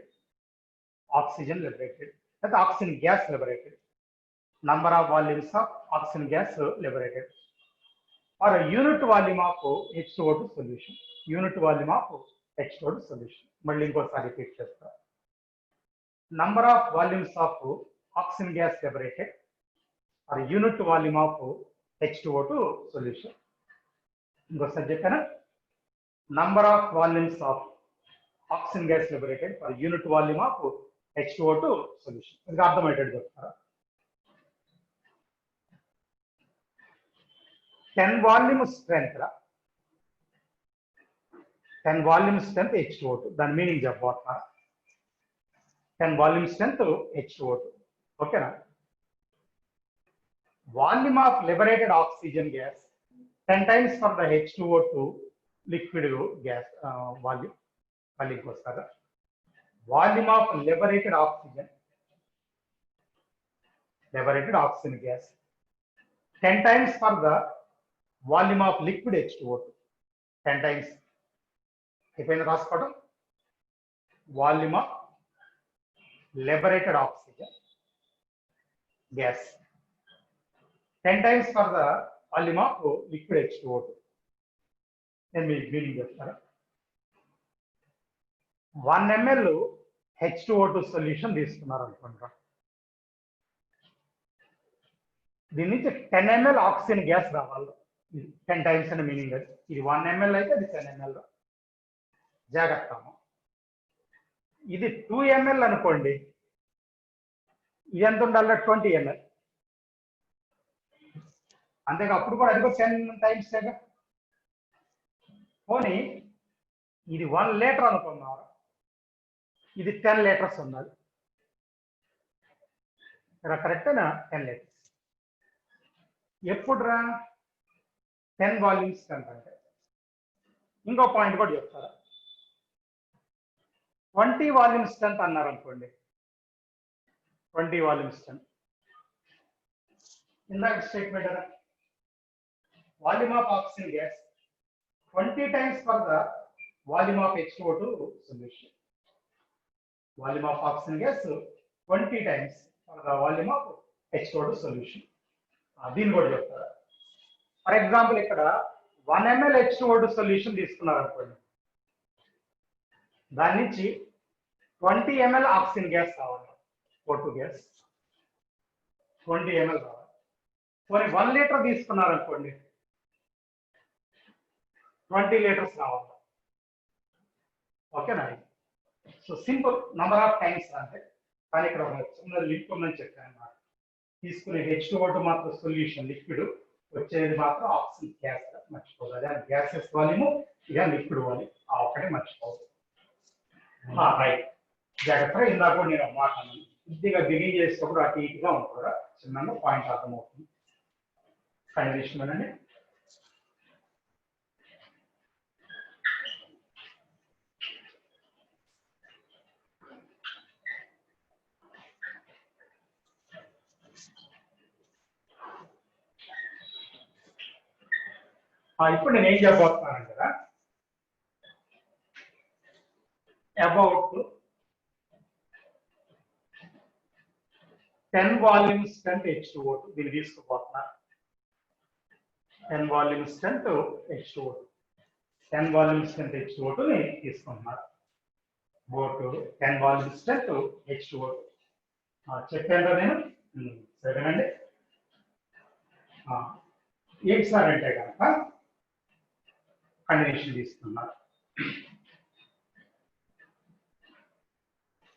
లేదా oxygen gas liberated, number of volumes of oxygen gas liberated, or a unit volume of H2O2 solution. మళ్ళీ ఇంకోసారి రిపీట్ చేస్తా. Number of volumes of oxygen gas liberated, or unit volume of H2O2 solution. ఇంకోసారి చెప్పాను, number of volumes of oxygen gas liberated for unit volume of H2O2 solution. ఇది అర్థమయ్యేటట్టు చెప్తారా? 10 volume strength H2O2, దాని మీనింగ్ చెప్పబోతున్నారు. 10 volume strength H2O2, ఓకేనా? Volume of liberated oxygen gas 10 times for the H2O2 liquid gas volume. మళ్ళీ ఇంకోసారి, volume of liberated oxygen gas 10 times for the volume of liquid H2O2. 10 times అయిపోయింది రాసుకోవడం. Volume of liberated oxygen gas 10 times for the volume of liquid H2O2. నేను మీకు మీనింగ్ చెప్తాను. 1 ml H2O2 సొల్యూషన్ తీసుకున్నారు అనుకుంటా. దీని నుంచి 10 ml ఆక్సిజన్ గ్యాస్ రావాలి. 10 times అనే మీనింగ్. అది ఇది 1 ml అయితే అది 10 ml. జాగ్రత్త. ఇది 2 ml అనుకోండి, ఇది ఎంత ఉండాలి? 20 ml. అంతేగా, అప్పుడు కూడా అదిగో 10 times. పోనీ ఇది 1 లీటర్ అనుకున్నారు, ఇది 10 లీటర్స్ ఉండాలి. కరెక్టేనా? 10 లీటర్స్. ఎప్పుడు 10 వాల్యూమ్స్ అంటే. ఇంకో పాయింట్ కూడా చెప్తారా? 20 వాల్యూమ్ స్ట్రెంత్ అన్నారు అనుకోండి. 20 వాల్యూమ్ స్ట్రెంత్ ఇందాక స్టేట్మెంట్ కదా, volume of oxygen gas 20 times for the volume of H2O2 solution. Volume of oxygen gas 20 times for the volume of H2O2 solution. దీన్ని కూడా చెప్తారా? ఫర్ ఎగ్జాంపుల్ ఇక్కడ 1 ml H2O2 సొల్యూషన్ తీసుకున్నారు అనుకోండి, దాని నుంచి 20 ml ఆక్సిజన్ గ్యాస్ కావాలి, O2 గ్యాస్ 20 ml కావాలి. మరి 1 లీటర్ తీసుకున్నారు అనుకోండి, 20 లీటర్స్ కావాలి. ఓకేనా? So simple number of times అంటే. కానీ ఇక్కడ ఒక చిన్న లింక్ ఉందని చెప్పాను అన్నమాట. తీసుకునే H2O2 మాత్రం సొల్యూషన్ లిక్విడ్ వచ్చేది మాత్రం ఆక్సిజన్ గ్యాస్ మర్చిపోదు. అదే గ్యాసెస్ వాల్యూము, ఇక లిక్విడ్ వాల్యూమ్ ఆ ఒకటే మర్చిపోదు. రైట్, జాగ్రత్తగా ఇందాక కూడా నేను మాట అన్నాను, కొద్దిగా బిగిన్ చేసేటప్పుడు అటు ఇటుగా ఉంటుంది, చిన్న పాయింట్ అర్థమవుతుంది. కండిషన్ అండి. ఇప్పుడు నేను ఏం చెప్పబోతున్నాను కదా, అబౌట్ 10 వాల్యూమ్ స్ట్రెంత్ H2O2 దీన్ని తీసుకుపోతున్నారు. 10 volume strength H2O2, 10 volume strength H2O2 ని తీసుకుంటున్నారు. బోట్ 10 వాల్యూమ్ స్ట్రెంత్ H2O2 చెప్పాను నేను. సరేనండి. ఏంటి సార్ అంటే కనుక కండిషన్ తీసుకున్నారు.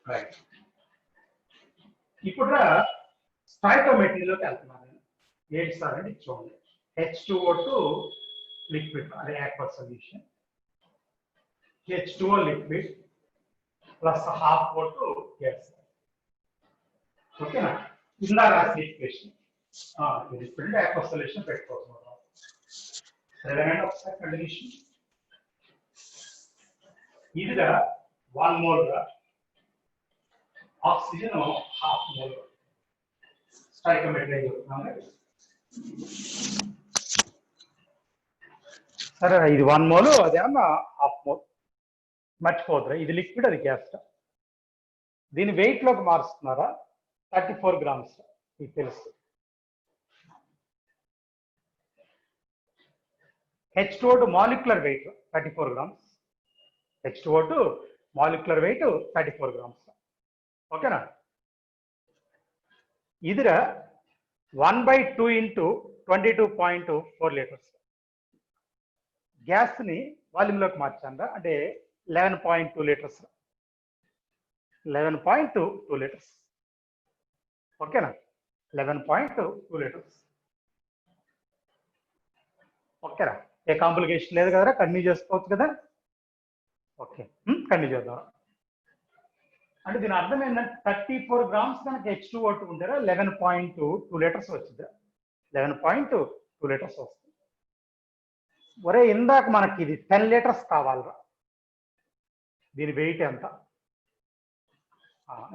రైట్, ఇప్పుడు స్టాయికోమెట్రీలోకి వెళ్తున్నాను నేను. ఏంటి సార్ అంటే చూడండి, H2O2 లిక్విడ్ అదే aqueous solution, H2O liquid plus half O2 gas. ఓకేనా? ఇందా రాసిన ఈక్వేషన్ లిక్విడ్ aqueous సొల్యూషన్ పెట్టుకోవచ్చు. సరేనండి, ఒకసారి కండిషన్ ఇదిగా 1 మోల్ గా, ఆక్సిజన్ హాఫ్ మోల్. స్టాయికోమెట్రీ చెప్తున్నాను. సరే, ఇది 1 మోల్, అదేమన్నా హాఫ్ మోల్. మర్చిపోతురా, ఇది లిక్విడ్ అది గ్యాస్. దీని వెయిట్ లోకి మారుస్తున్నారా? 34 గ్రామ్స్, మీకు తెలుసు. H2O2 molecular weight 34 grams. H2O2 molecular weight 34 grams. ఓకేనా? ఇదిరా 1/2 ఇంటూ 22.4 లీటర్స్. గ్యాస్ ని వాల్యూమ్లోకి మార్చాను, అంటే 11.2 లీటర్స్. 11.2 లీటర్స్. ఓకేనా? 11.2 లీటర్స్. ఓకేరా? ఏ కాంప్లికేషన్ లేదు కదరా, కంటిన్యూ చేసుకోవచ్చు కదా. ఓకే, కంటిన్యూ చేద్దాం. అంటే దీని అర్థం ఏంటంటే 34 గ్రామ్స్ కనుక H2O2 ఉంటారా 11.2 లీటర్స్ వచ్చింది. 11.2 లీటర్స్ వస్తుంది. ఒరే, ఇందాక మనకి ఇది 10 లీటర్స్ కావాలరా, దీని వెయిట్ ఎంత?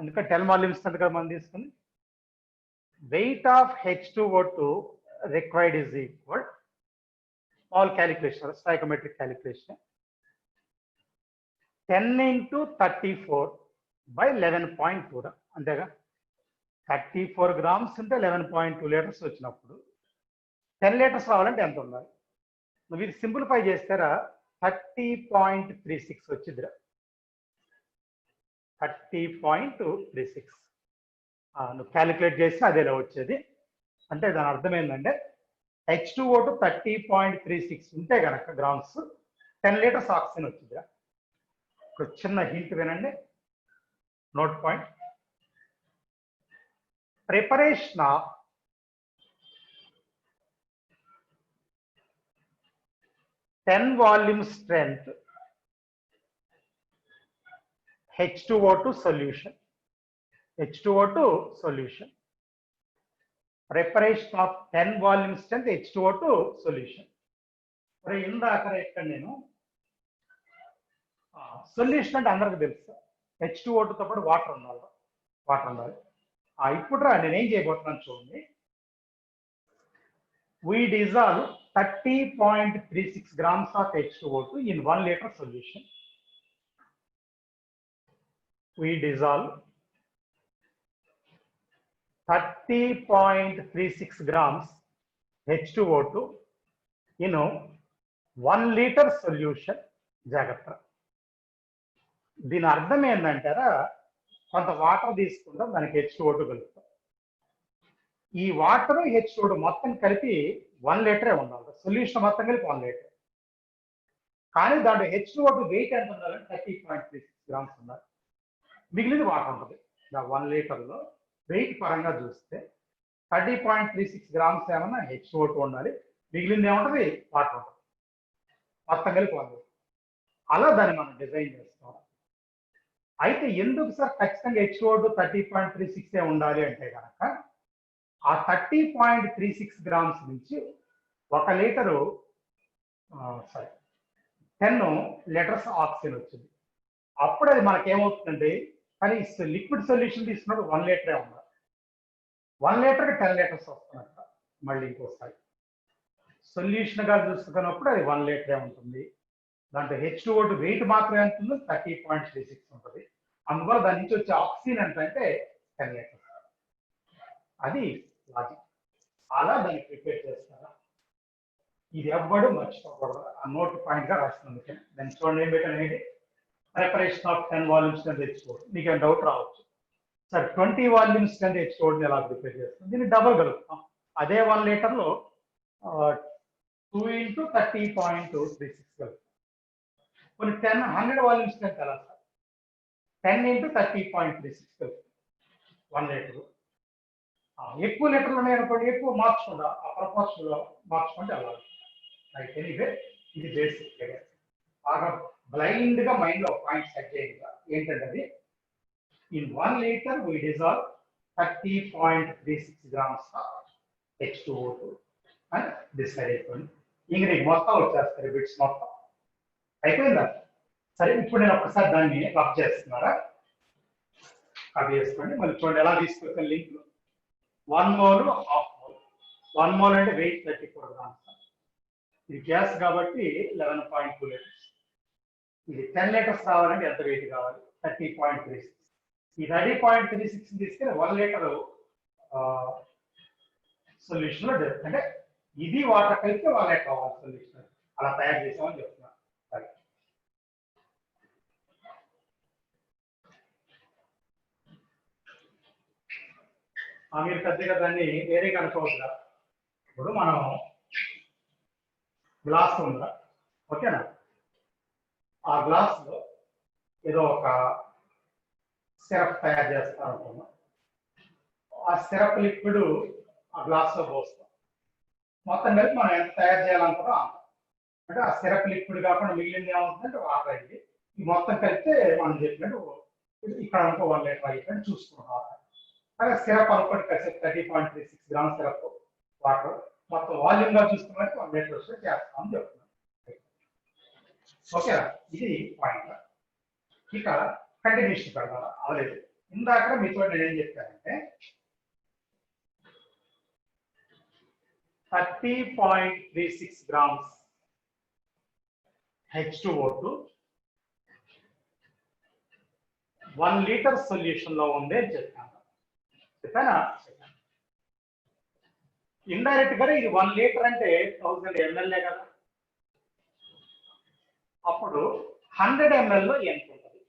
ఎందుకంటే 10 వాల్యూమ్స్ ఎంత కదా మనం తీసుకుంది. Weight of H2O2 required is equal, all calculation, stoichiometric calculation, 10 into 34/11.2. అంతేగా? 34 గ్రామ్స్ అంటే 11.2 లీటర్స్ వచ్చినప్పుడు 10 లీటర్స్ రావాలంటే ఎంత ఉండాలి? నువ్వు ఇది సింప్లిఫై చేస్తారా 30.36 వచ్చిద్దిరా. 30.36 నువ్వు క్యాలిక్యులేట్ చేస్తే అదేలా వచ్చేది. అంటే దాని అర్థం ఏంటంటే H2O2 30.36 ఉంటే కనుక గ్రామ్స్ 10 లీటర్స్ ఆక్సిజన్ వచ్చిందిరా. ఇప్పుడు చిన్న హింట్ వినండి, note point. Preparation of ten volume strength H2O2 solution. H2O2 solution. Preparation of 10 volume strength H2O2 solution. మరి ఇందాక ఇక్కడ నేను సొల్యూషన్ అంటే అందరికి తెలుసు, H2O2 తో పాటు వాటర్ ఉండాలి. ఇప్పుడు నేను ఏం చేయబోతున్నాను చూడండి. We dissolve 30.36 grams of H2O2 in 1 liter solution. We dissolve 30.36 grams H2O2 in 1 liter solution. జాగ్రత్త. దీని అర్థం ఏంటంటారా, కొంత వాటర్ తీసుకుంటాం, దానికి H2O2 కలుపుతాం. ఈ వాటర్ H2O2 మొత్తం కలిపి 1 లీటరే ఉండాలి. సొల్యూషన్ మొత్తం కలిపి 1 లీటర్. కానీ దాంట్లో H2O2 వెయిట్ ఎంత ఉండాలంటే 30.36 గ్రామ్స్ ఉండాలి. మిగిలింది వాటర్ ఉంటుంది. 1 లీటర్లో వెయిట్ పరంగా చూస్తే 30.36 grams ఏమన్నా H2O2 ఉండాలి, మిగిలింది ఏముంటుంది వాటర్ ఉంటుంది, మొత్తం కలిపి 1 లీటర్. అలా దాన్ని మనం డిజైన్ చేస్తాం. అయితే ఎందుకు సార్ ఖచ్చితంగా H2O2 30.36 ఉండాలి అంటే కనుక ఆ 30.36 గ్రామ్స్ నుంచి 1 లీటరు 10 లీటర్స్ ఆక్సిజన్ వచ్చింది. అప్పుడు అది మనకేమవుతుందండి, కానీ లిక్విడ్ సొల్యూషన్ తీసుకున్నప్పుడు 1 లీటరే ఉండాలి. 1 లీటర్కి 10 లీటర్స్ వస్తున్నట్ట. మళ్ళీ ఇంకోసారి సొల్యూషన్ గా చూసుకున్నప్పుడు అది 1 లీటరే ఉంటుంది. దాంట్లో H2O2 వెయిట్ మాత్రం ఎంత ఉందో 30.36 ఉంటుంది. అందువల్ల దాని నుంచి వచ్చే ఆక్సిజన్ ఎంత అంటే 10 లీటర్స్. అది లాజిక్. అలా దాన్ని ప్రిపేర్ చేస్తారా, ఇది ఎవ్వడు మర్చిపోకూడదు. ఆ నోట్ పాయింట్ గా రాస్తుంది. దాన్ని చూడండి ఏం పెట్టండి, ప్రిపరేషన్ ఆఫ్ 10 వాల్యూమ్స్ కింద H2O2. మీకు ఏం డౌట్ రావచ్చు, సార్ 20 వాల్యూమ్స్ కింద H2O2 ఎలా ప్రిపేర్ చేస్తాం? దీన్ని డబల్ కలుపుతాం. అదే 1 లీటర్లో 2 × 30.36 కలుపుతాం. కొన్ని 100 వాల్యూమ్స్ కింద ఎలా సార్? 10 × 30.36 కలుపుతాం 1 లీటర్. ఎక్కువ లీటర్లు ఉన్నాయనుకోండి, ఎక్కువ మార్చుకుంటా, ఆ ప్రపోర్షన్ లో మార్చుకుంటే అలా. అయితే ఇదే ఇది బేసిక్. బాగా బ్లైండ్ గా మైండ్ లో పాయింట్ సెట్ చేయండి. ఏంటంటే అది in 1 litre we dissolve 30.36 grams of H2O2 అని డిసైడ్ అయిపోయింది. ఇంక నీకు మొత్తం వచ్చేస్తారు బిట్స్ మొత్తం అయిపోయిందా? సరే, ఇప్పుడు నేను ఒకసారి దాన్ని రబ్ చేస్తున్నారా, రబ్ చేసుకోండి. మళ్ళీ చూడండి ఎలా తీసుకొచ్చాను link. 1 mole, half mole. 1 mole అంటే వెయిట్ 34 grams. ఇది గ్యాస్ కాబట్టి 11.2 లీటర్స్. ఇది 10 లీటర్స్ రావాలంటే ఎంత వెయిట్ కావాలి? 30.36. ఈ 30.36 తీసుకుని 1 లీటర్ సొల్యూషన్ లో అంటే ఇది వాటర్ కలిపితే 1 లీటర్ కావాలి సొల్యూషన్. అలా తయారు చేసామని చెప్తున్నాను. మీరు పెద్దగా దాన్ని వేరేగా అనుకోవద్దా. ఇప్పుడు మనం గ్లాస్ ఉందా, ఓకేనా? ఆ గ్లాస్ లో ఏదో ఒక సిరప్ తయారు చేస్తాం అనుకున్నాం. ఆ సిరప్ లిక్విడ్ ఆ గ్లాస్ లో పోస్తాం. మొత్తం కలిపి మనం ఎంత తయారు చేయాలనుకున్నాం అంటే ఆ సిరప్ లిక్విడ్ కాకుండా మిగిలింది ఏమవుతుందంటే వాటర్ అయింది. ఈ మొత్తం కలిపితే మనం చెప్పినట్టు ఇక్కడ అనుకో 1 లీటర్ అయిపోయింది చూసుకున్నాం. అలాగే సిరప్ అనుకోండి కలిసి 30.36 గ్రామ్స్ సిరప్ వాటర్ మొత్తం వాల్యూమ్ గా చూసుకున్నట్టు 1 లీటర్ వస్తే చేస్తామని చెప్తున్నాం. ఓకేనా? ఇది పాయింట్. ఇక కంటిన్యూషన్ పెడతారా అవలేదు. ఇందాక మీతో నేను ఏం చెప్పానంటే 30.36 గ్రామ్స్ H2O2 1 లీటర్ సొల్యూషన్ లో ఉంది అని చెప్పాను. చెప్పానా? ఇండైరెక్ట్ గా ఇది 1 లీటర్ అంటే 1000 ml కదా. అప్పుడు 100 ml లో ఎంత ఉంటుంది?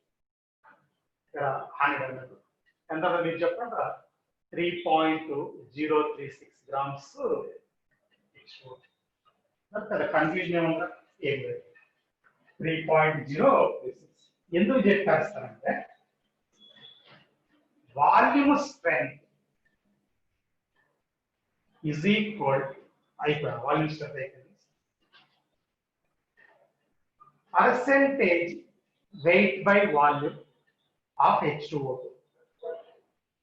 100 ml ఎంత మీరు చెప్పండి. 3.036 గ్రామ్స్. కన్ఫ్యూజన్ ఏముందా? ఏం లేదు. 3.036 ఎందుకు చెప్పేస్తారంటే వాల్యూమ్ స్ట్రెంత్ is equal అయిపోయింది. వాల్యూమ్ స్ట్రెంత్ అయిపోయింది. Percentage weight by volume of H2O2.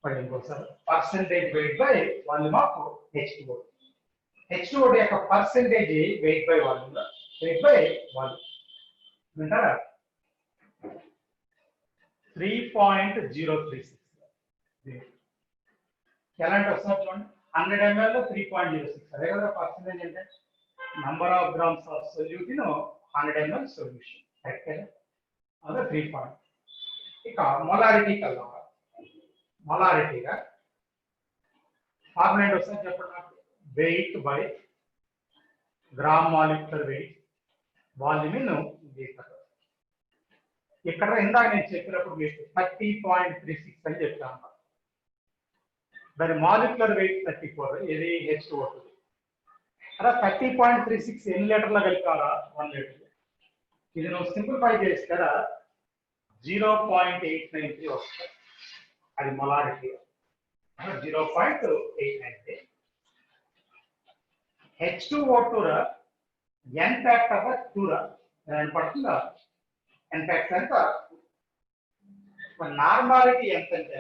మరి ఇంకోసారి percentage weight by volume of H2O2. H2O2 యొక్క percentage weight by volume, wait by volume వింటారా? 3.036. ఎలాంటి వస్తున్నారు చూడండి. 100 ml లో 3.06. అదే కదా పర్సెంటేజ్ అంటే number of grams of solute in 100 ml solution. Correct కదా? అదే 3 పాయింట్. ఇక మొలారిటీ కల్లా మొలారిటీగా ఫార్ములా వస్తుంది చెప్పండి నాకు. Wait by gram molecular weight volume in litre. ఇక్కడ ఇందాక నేను చెప్పినప్పుడు మీకు 30.36 అని చెప్పాను. దాని మాలిక్యులర్ వెయిట్ 34. ఇది H2O2. అలా 30.36 ఎన్ని లీటర్లో కలిపారా? 1 లీటర్. ఇది నువ్వు సింప్లిఫై చేసి కదా 0.893 వస్తుంది. అది మొలారిటీ. 0.893. H2O2 n factor 2 పడుతుందా n factor ఎంత నార్మాలిటీ ఎంత అంటే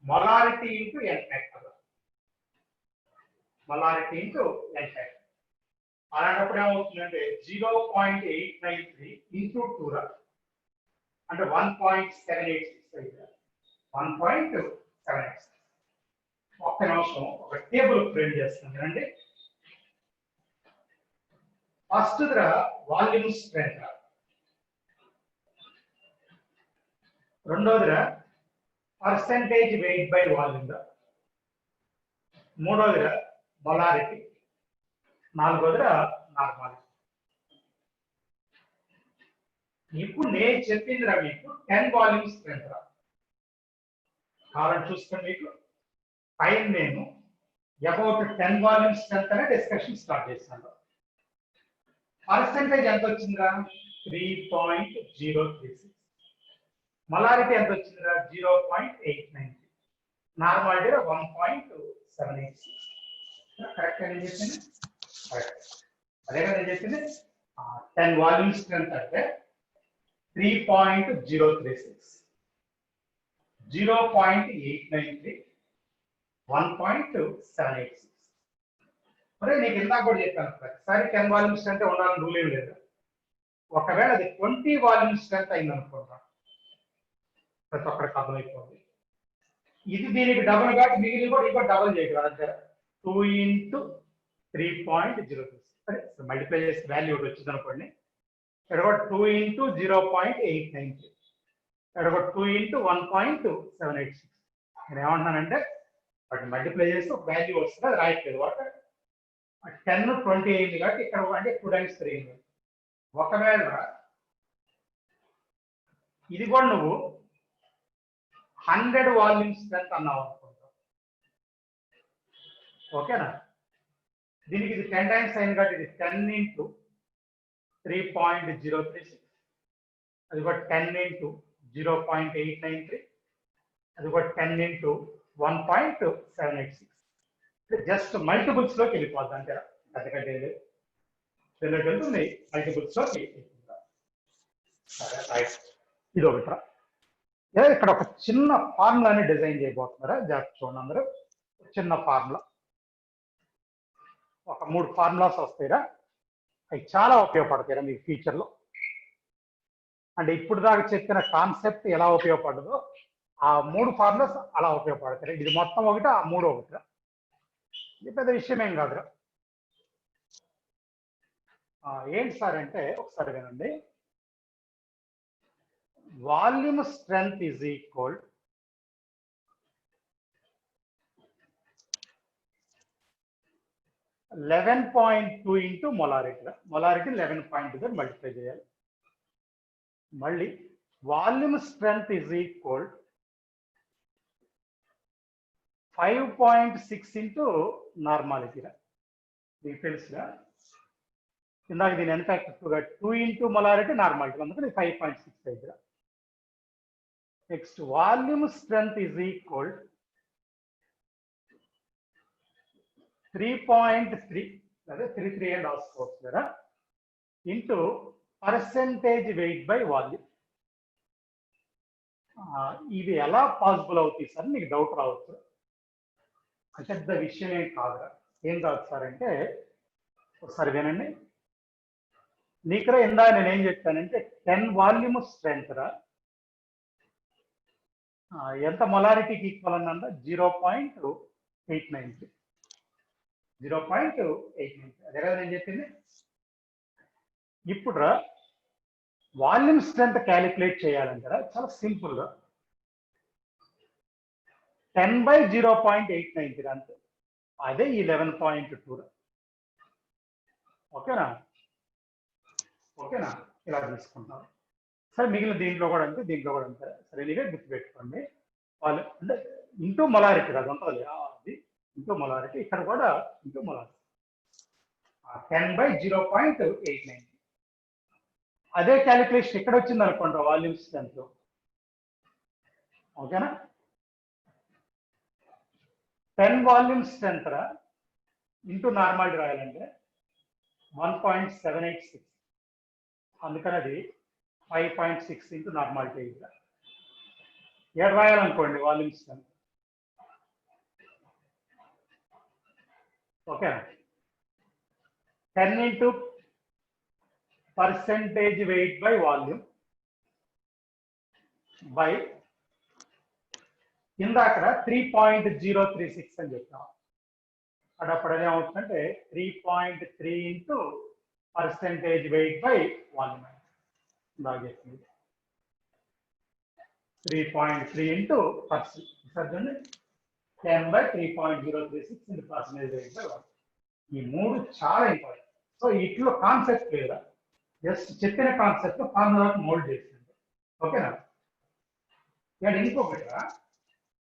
molarity into n factor molarity into n factor అలాంటప్పుడు ఏమవుతుందంటే 0.893 ఇంటూ 2 అంటే 1.786 1.786 ఒక్క నిమిషం ఒక టేబుల్ ప్రింట్ చేస్తాను అండి ఫస్ట్ వాల్యూమ్ స్ట్రెంత్ రెండోదిరా పర్సెంటేజ్ వెయిట్ బై వాల్యూమ్ మూడోదిరా మొలారిటీ నాలుగోదిరా నార్మాలిటీ ఇప్పుడు నేను చెప్పిందిరా మీకు 10 వాల్యూమ్ స్ట్రెంత్ రా కావాలని చూసుకొని మీకు పైన నేను అబౌట్ 10 వాల్యూమ్ స్ట్రెంత్ అనే డిస్కషన్ స్టార్ట్ చేశాను పర్సెంటేజ్ ఎంత వచ్చిందిరా 3.036 మొలారిటీ ఎంత వచ్చిందిరా 0.893 నార్మాలిటీ 1.786 కరెక్ట్ అని చెప్పింది అదే కదా నేను చెప్పింది 10 వాల్యూమ్ స్ట్రెంత్ అంటే 3.036 0.893 1.786 మరి నీకు ఇందాక కూడా చెప్పాను ప్రతిసారి 10 వాల్యూమ్ స్ట్రెంత్ ఉండాలని రూల్ ఏం లేదు ఒకవేళ అది 20 వాల్యూమ్ స్ట్రెంత్ అయింది అనుకుంటా ప్రతి ఒక్కరికి అర్థమైపోతుంది ఇది దీనికి డబుల్ కాబట్టి మిగిలిన కూడా ఇంకో డబుల్ చేయగలరు అంటే 2 into 3.06 సరే మల్టిప్లై చేసి వాల్యూ ఒకటి వచ్చింది అనుకోండి ఇక్కడ కూడా 2 into 0.893 ఇక్కడ కూడా 2 into 1.786 నేను ఏమంటున్నానంటే వాటిని మల్టిప్లై చేసి ఒక వాల్యూ వస్తుంది అది రాయట్లేదు వాటి 10 20 అయింది కాబట్టి ఇక్కడ అంటే 2 times 3 అయింది ఒకవేళ ఇది కూడా నువ్వు 100 వాల్యూమ్ స్ట్రెంత్ అన్నావు అనుకుంటావు ఓకేనా దీనికి ఇది 10 times అయింది కాబట్టి ఇది 10 into 3.036 అది కూడా 10 into 0.893 అది కూడా 10 into 1.786 జస్ట్ మల్టిపుల్స్ లోకి వెళ్ళిపోద్ది అంటే అంతకంటే వెళ్తుంది మల్టిపుల్స్ లోకి ఇది ఒకటి ఇక్కడ ఒక చిన్న ఫార్ములాని డిజైన్ చేయబోతున్నారా జాగ్రత్త చూడండి అందరూ చిన్న ఫార్ములా ఒక 3 ఫార్ములాస్ వస్తాయిరా అవి చాలా ఉపయోగపడతాయిరా మీకు ఫ్యూచర్లో అంటే ఇప్పుడు దాకా చెప్పిన కాన్సెప్ట్ ఎలా ఉపయోగపడదో ఆ 3 ఫార్ములాస్ అలా ఉపయోగపడతాయి ఇది మొత్తం ఒకటి ఆ 3 ఒకటిరా ఇది పెద్ద విషయం ఏం కాదురా ఏంటి సార్ అంటే ఒకసారి వినండి volume strength is equal 11.2 into molarity molarity 11.2 multiply చేయాలి మళ్ళీ volume strength is equal 5.6 into normality మీకు తెలుసుగా ఇందాక దీని ఎంత యాక్టివ్గా 2 into మొలారిటీ నార్మాలిటీ అందుకని 5.6 అయితే next volume strength is equal 3.3 అదే 3 and రాసుకోవచ్చు కదా into percentage weight by volume ఇది ఎలా పాసిబుల్ అవుతుంది సార్ మీకు డౌట్ రావచ్చు పెద్ద విషయం ఏం కాదురా ఏం కాదు సార్ అంటే ఒకసారి వినండి నీకు ఇందా నేనేం చెప్పానంటే 10 వాల్యూమ్ స్ట్రెంత్ రా ఎంత మొలారిటీకి ఈక్వల్ అన్నా 0.893 అదే కదా నేను చెప్పింది ఇప్పుడు వాల్యూమ్ స్ట్రెంత్ క్యాలిక్యులేట్ చేయాలంటారా చాలా సింపుల్గా 10/0.893 అంతే అదే 11.2 ఓకేనా ఓకేనా ఇలా తీసుకుంటారు సరే మిగిలిన దీంట్లో కూడా అంతే సరే ఇదిగా గుర్తుపెట్టుకోండి వాళ్ళు అంటే ఇంటూ మొలారిటీ అది ఉంటుంది అది ఇంటూ మొలారిటీ ఇక్కడ కూడా ఇంటూ మొలారిటీ 10/0.893 అదే క్యాలిక్యులేషన్ ఇక్కడ వచ్చింది అనుకోండి వాల్యూమ్ స్ట్రెంత్ ఓకేనా 10 వాల్యూమ్ స్ట్రెంత్ ఇంటూ నార్మాలిటీ రాయాలంటే 1.786, అందుకని అది 5.6 ఇంటూ నార్మాలిటీ. ఏడు రాయాలనుకోండి volume strength. Okay, 10 into percentage weight by volume by ఇందాక 3.036 అని చెప్తాం. అప్పుడు ఏమవుతుందంటే 3.3 into percentage weight by volume. బాగా చెప్పింది 3.3 into percent, 10 by 3.036 into percentage weight by volume. ఈ మూడు చాలా ఇంపార్టెంట్. సో ఇట్లో కాన్సెప్ట్ లేదా జస్ట్ చెప్పిన కాన్సెప్ట్ ఫార్ములాకి మోల్డ్ చేసింది. ఓకేనా? అండ్ ఇంకొకటి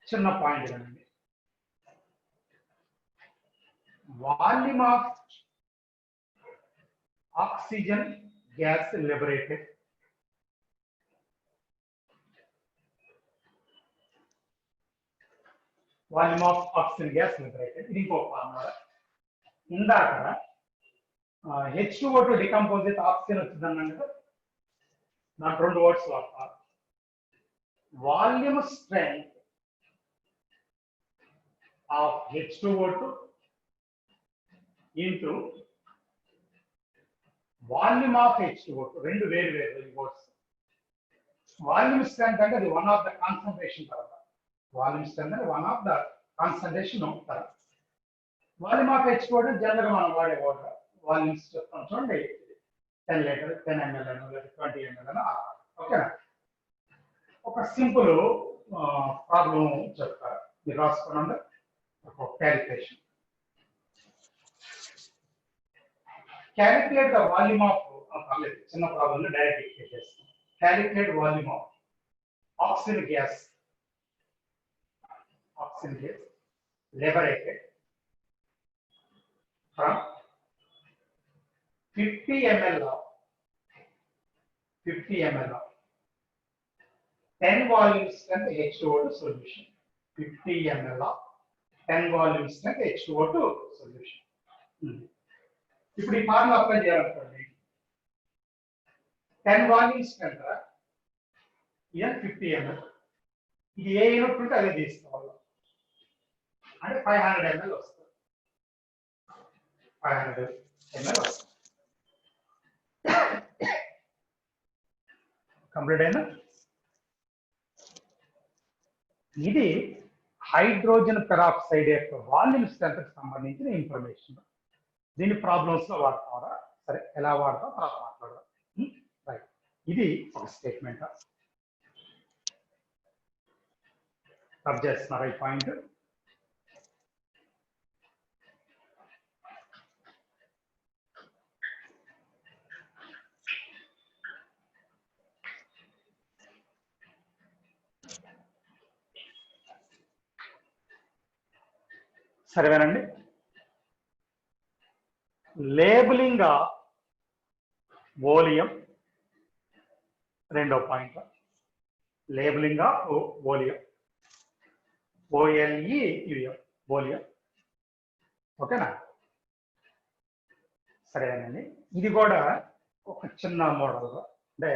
చిన్న పాయింట్ అండి, volume of oxygen gas liberated volume of oxygen gas liberated, ఇది ఇంకో ఫార్ములా. ఇందాక H2O2 డికంపోజ్ అయితే ఆక్సిజన్ వచ్చిందన్నాను కదా, నాకు 2 వర్డ్స్ వాడతారు. Volume strength of H2O2 into volume of H2O2, రెండు వేరు వేరు వర్డ్స్. వాల్యూమ్ స్ట్రెంగ్త్ అంటే అది వన్ ఆఫ్ ద కాన్సన్ట్రేషన్ తర్వాత, వాల్యూమ్ స్ట్రెంగ్త్ అంటే వన్ ఆఫ్ ద కాన్సన్ట్రేషన్ తర్వాత. వాల్యూమ్ ఆఫ్ H2O2 జనరల్గా మనం వాడే వాటర్ వాల్యూమ్స్ చెప్తాం చూడండి, 10 లీటర్ 10 ml లేదా 20 ml. ఓకేనా? ఒక సింపుల్ ప్రాబ్లం చెప్తారు, మీరు రాసుకోండి. ఒక calculation, calculate the volume of, చిన్న ప్రాబ్లం డైరెక్ట్ చేస్తాం. Calculate volume of oxygen gas liberated from 50 ml of 10 volume strength H2O2 solution. 50 ml of 10 volume strength H2O2 solution. ఇప్పుడు ఈ ఫార్ములా అప్లై చేయాలనుకోండి, 10 volume strength ఇది 50 ml, ఇది ఏ యూనిట్ ఉంటే అదే తీసుకోవాలి. అంటే 500 ml వస్తుంది. 500 ml వస్తుంది. కంప్లీట్ అయినా? ఇది హైడ్రోజన్ పెరాక్సైడ్ యొక్క వాల్యూమ్ స్ట్రెంత్ సంబంధించిన ఇన్ఫర్మేషన్. దీన్ని ప్రాబ్లమ్స్ లో వాడతారా? సరే, ఎలా వాడతాం తర్వాత మాట్లాడదాం. రైట్, ఇది ఒక స్టేట్మెంట్. అర్థం చేస్తున్నారా ఈ పాయింట్? సరేనండి. లేబులింగ్ వోలియం రెండో point. Labelling oleum, OLEUM, oleum. ఓకేనా? సరేనండి. ఇది కూడా ఒక చిన్న మోడల్, అంటే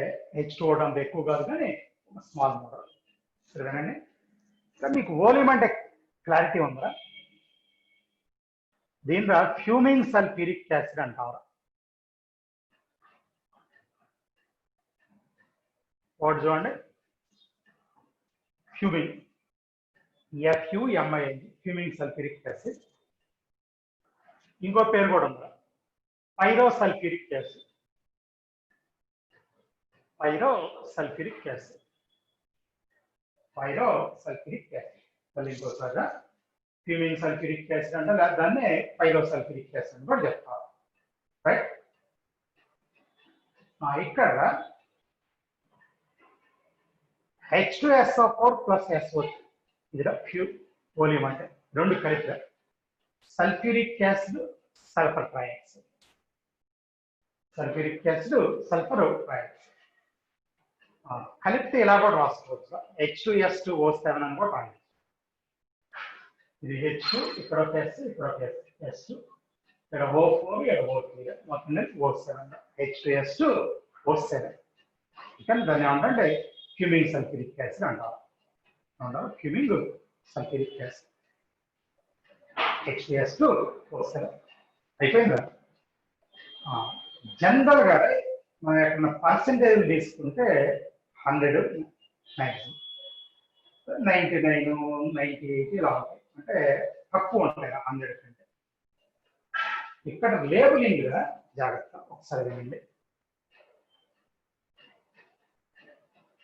H2O అంత ఎక్కువ కాదు కానీ ఒక స్మాల్ మోడల్. సరేనండి. మీకు వోలియం అంటే క్లారిటీ ఉందా? దీనిలో ఫ్యూమింగ్ సల్ఫ్యూరిక్ యాసిడ్ అంటారు. వాడు చూడండి, fuming, FUMING, fuming sulphuric acid. ఇంకో పేరు కూడా ఉందా, పైరోసల్ఫ్యూరిక్ యాసిడ్. పైరోసల్ఫ్యూరిక్ యాసిడ్, మళ్ళీ ఇంకోసారి ఫ్యూమింగ్ సల్ఫ్యూరిక్ యాసిడ్ అంటే దాన్నే పైరోసల్ఫ్యూరిక్ యాసిడ్ అని కూడా చెప్తారు. రైట్? ఇక్కడ H2SO4 ప్లస్ SO3, ఇది వోలియం అంటే రెండు కలిపి sulphuric acid sulphur trioxide, sulphur trioxide కలిపితే ఇలా కూడా రాసుకోవచ్చు, H2S2O7 అని కూడా రాయొచ్చు. ఇది H2, ఇక్కడ ఒక S, ఇక్కడ ఒక S2, ఇక్కడ O4, ఇక్కడ O3, మొత్తం O7, H2S2 O7. ఇక్కడ దాన్ని ఏమంటే క్యూమింగ్ సల్ఫ్యూరిక్ యాసిడ్ అంటారు. క్యూమింగ్ సల్ఫ్యూరిక్ యాసిడ్ H2S2 O7 అయిపోయిందా? జనరల్ గా మనం ఎక్కడ పర్సెంటేజ్ తీసుకుంటే 100, 99, 98 ఇలా ఉంటాయి, అంటే తక్కువ ఉంటాయి 100 కంటే. ఇక్కడ లేబులింగ్ జాగ్రత్త ఒకసారి వినండి.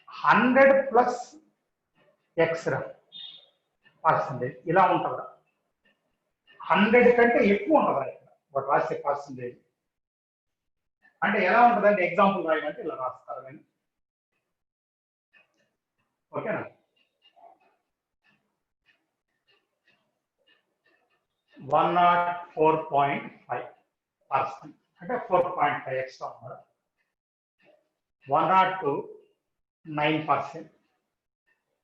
100 ప్లస్ ఎక్స్రా పర్సెంటేజ్ ఇలా ఉంటుందా? 100 కంటే ఎక్కువ ఉంటుందా ఇక్కడ ఒక రాసే పర్సెంటేజ్? అంటే ఎలా ఉంటుందంటే ఎగ్జాంపుల్ రాయమంటే ఇలా రాస్తారు నేను. ఓకేనా? 104.5% అంటే 4.5 ఎక్స్ట్రా ఉన్నారు. 102 9%,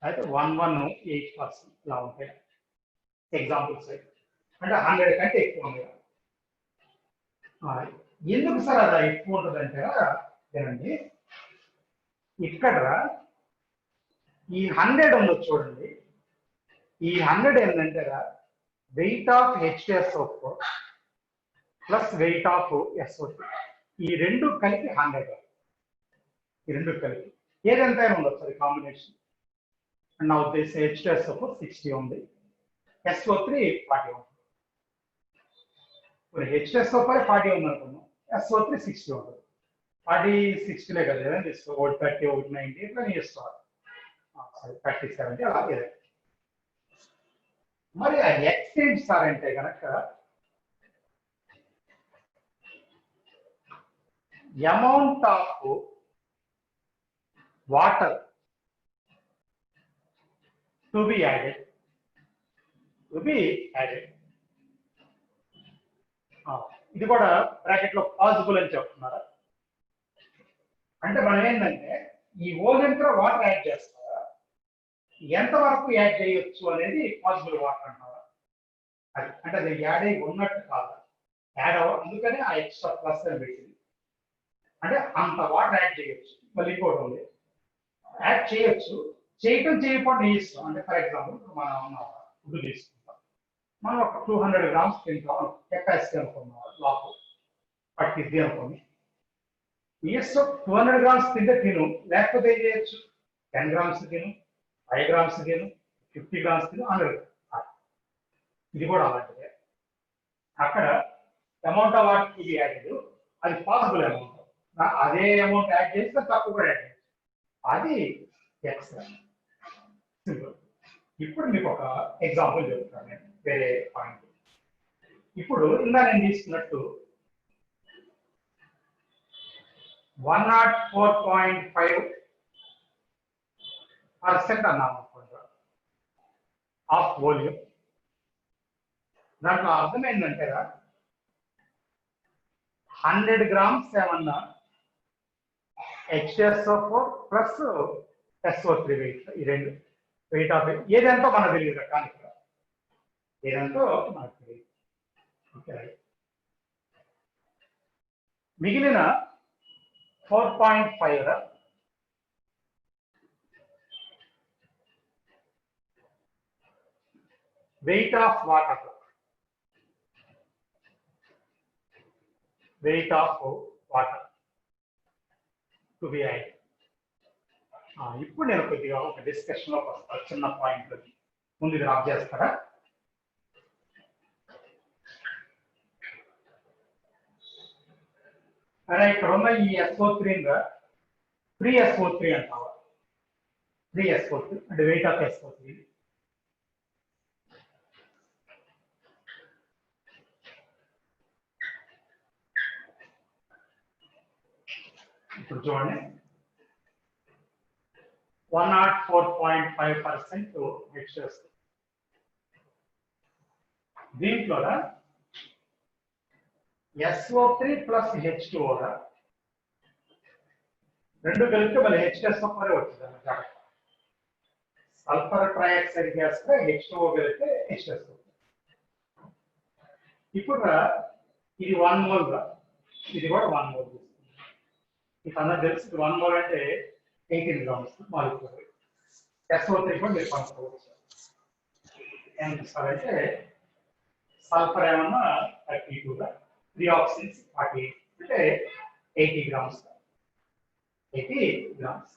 అయితే 118% ఇలా ఉంటాయి ఎగ్జాంపుల్స్. అంటే 100 కంటే ఎక్కువ ఉంది. ఎందుకు సార్ అది ఎక్కువ ఉంటుందంటే వినండి, ఇక్కడ ఈ 100 ఉండదు చూడండి. ఈ 100 ఏంటంటే weight of H2SO4 plus weight of SO3, ఈ రెండు కలిపి 100. ఈ రెండు కలిపి ఏదెంత ఉండొచ్చు అది కాంబినేషన్. అండ్ నా ఉద్దేశం H2SO4 60 ఉంది, SO3 40 ఉంది. ఇప్పుడు H2SO4 40 ఉంది అనుకున్నాం, SO3 60 ఉంటుంది. 40 60లే కదా, ఏదైనా తీసుకో, 30 90 ఇట్లా తీసుకోవాలి. 30 70 అలా ఏదైనా. మరి ఆ ఎక్స్ ఏంటి సార్ అంటే కనుక amount of water to be added ఇది కూడా బ్రాకెట్ లో పాసిబుల్ అని చెప్తున్నారా? అంటే మనం ఏంటంటే ఈ ఓజెంట్లో వాటర్ యాడ్ చేస్తారా, ఎంతవరకు యాడ్ చేయొచ్చు అనేది పాసిబుల్ వాటర్ అంటారా? అది అంటే అది యాడ్ అయ్యి ఉన్నట్టు కాదు, యాడ్ అవ్వ, అందుకనే ఆ ఎక్స్ట్రా ప్లస్ అని పెట్టింది. అంటే అంత వాటర్ యాడ్ చేయొచ్చు. మళ్ళీ ఇంకోటి ఉంది, యాడ్ చేయొచ్చు, చేయటం చేయకపోవడం ఇష్టం. అంటే ఫర్ ఎగ్జాంపుల్ మనం ఫుడ్ తీసుకుంటాం, మనం ఒక 200 grams తింటాం కెపాసిటీ అనుకున్నాం, లాపు పట్టిద్ది అనుకోండి. ఇయర్స్ 200 grams తింటే తిను, లేకపోతే ఏం చేయొచ్చు, 10 grams తిను, 5 grams తిను, 50 grams తిను, 100. ఇది కూడా అలాంటిదే. అక్కడ అమౌంట్ ఆఫ్ వాటర్ ఇది యాడ్, అది పాసిబుల్ అమౌంట్. అదే అమౌంట్ యాడ్ చేస్తే తక్కువ కూడా యాడ్ చేయొచ్చు, అది ఎక్స్ట్రా. సింపుల్. ఇప్పుడు మీకు ఒక ఎగ్జాంపుల్ చెప్తాను నేను, వేరే పాయింట్. ఇప్పుడు ఇందా నేను తీసుకున్నట్టు 104.5% అన్నాం అనుకుంటా ఆఫ్ వాల్యూమ్. దాంట్లో అర్థం ఏంటంటే 100 grams ఏమన్నా H2SO4 ప్లస్ SO3 వెయిట్, ఈ రెండు వెయిట్ ఆఫ్ ఏదంతో మనకు తెలియదు కానీ ఏదంతో మనకు తెలియదు. ఓకే, మిగిలిన 4.5 weight of water, to be add. ఇప్పుడు నేను కొద్దిగా ఒక డిస్కషన్ లో వస్తాను, చిన్న పాయింట్ ముందు ఇది ఆఫ్ చేస్తారా? అరే ఇక్కడ ఉన్న ఈ SO3 ఫ్రీ SO3 అంటావా? ఫ్రీ SO3 అంటే వెయిట్ ఆఫ్ SO3. ఇప్పుడు చూడండి, 104.5% H2SO. దీంట్లో SO3 ప్లస్ H2O రెండు కలిపితే మళ్ళీ H2SO4 వచ్చింది. సల్ఫర్ ట్రైఆక్సైడ్ గ్యాస్ H2O కలిపితే H2SO4. ఇప్పుడు ఇది 1 మోల్ రా, ఇది కూడా 1 మోల్ తీసుకుందాం. మీకు అందరూ తెలుసు 1 మోల్ అంటే 18 గ్రామ్స్ మాలిక్యూల్. SO3 కూడా మీరు కనుక్కోవచ్చు. ఏం చేస్తారంటే సల్ఫర్ ఏమన్నా 32 గా, 3 ఆక్సిజన్స్ 48 అంటే 80 గ్రామ్స్. 80 గ్రామ్స్.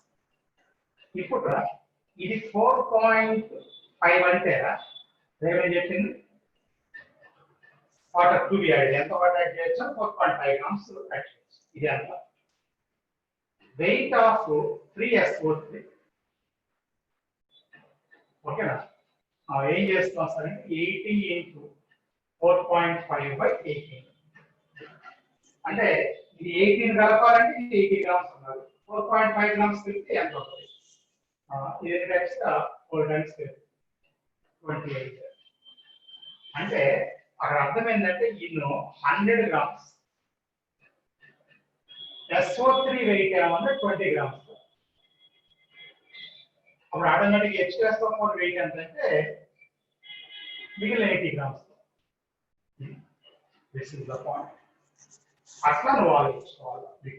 ఇప్పుడు ఇది 4.5 అంటే ఏమని చెప్పింది? Water 2 add. ఎంత వాటర్ యాడ్ చేయొచ్చు? 4.5 గ్రామ్స్ యాడ్ చేయొచ్చు. ఇది ఎంత? Weight of 3SO3. ఓకేనా? ఏం చేస్తాం సరే, 80 into 4.5/18. అంటే ఇది 18 కలపాలంటే ఇది 80 గ్రామ్స్ ఉన్నారు. 4.5 గ్రామ్స్ కలిపితే ఎంత అవుతుంది? ఇది ఎక్స్ట్రా 4 టైమ్స్ 28. అంటే అక్కడ అర్థం ఏంటంటే ఇన్ను 100 గ్రామ్స్, SO3 వెయిట్ ఏమన్నా 20 గ్రామ్స్. అప్పుడు ఆటోమేటిక్ H2SO4 వెయిట్ ఎంత అంటే మిగిలిన 80 grams. This is the point. అట్లా నువ్వు ఆలోచించుకోవాలి.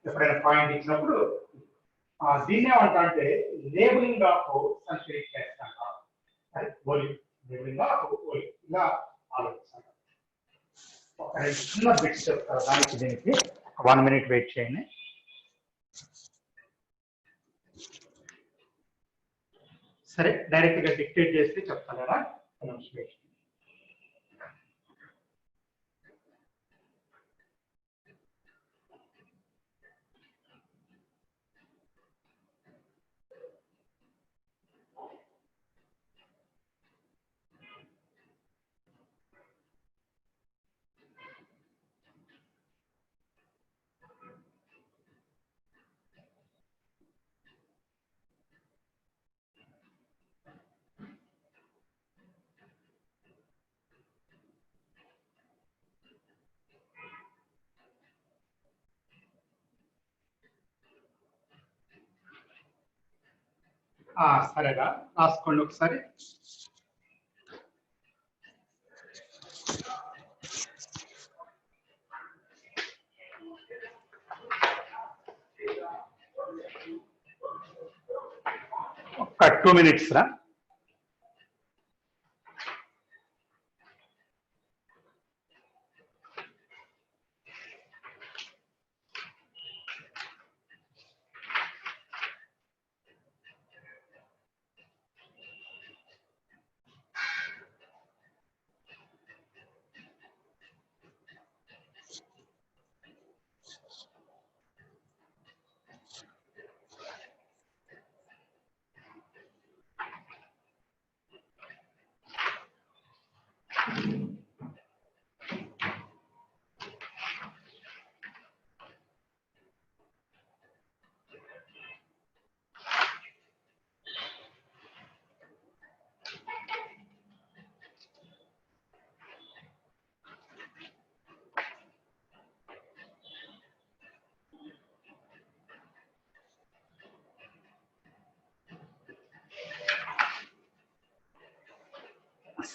ఎప్పుడైనా పాయింట్ ఇచ్చినప్పుడు దీన్నే అంటా అంటే లేబులింగ్ ఆఫ్ సల్ఫ్యూరిక్ యాసిడ్ అంటారు. అది ఓలి లేబులింగ్ ఆఫ్ ఓలి. ఇలా ఆలోచిస్తాను. ఒక చిన్న బిట్స్ చెప్తారు దానికి దీనికి. 1 minute వెయిట్ చేయండి. సరే, డైరెక్ట్ గా డిక్టేట్ చేస్తే చెప్తాను కదా. సరేగా, రాసుకోండి ఒకసారి. ఒక 2 minutes రా.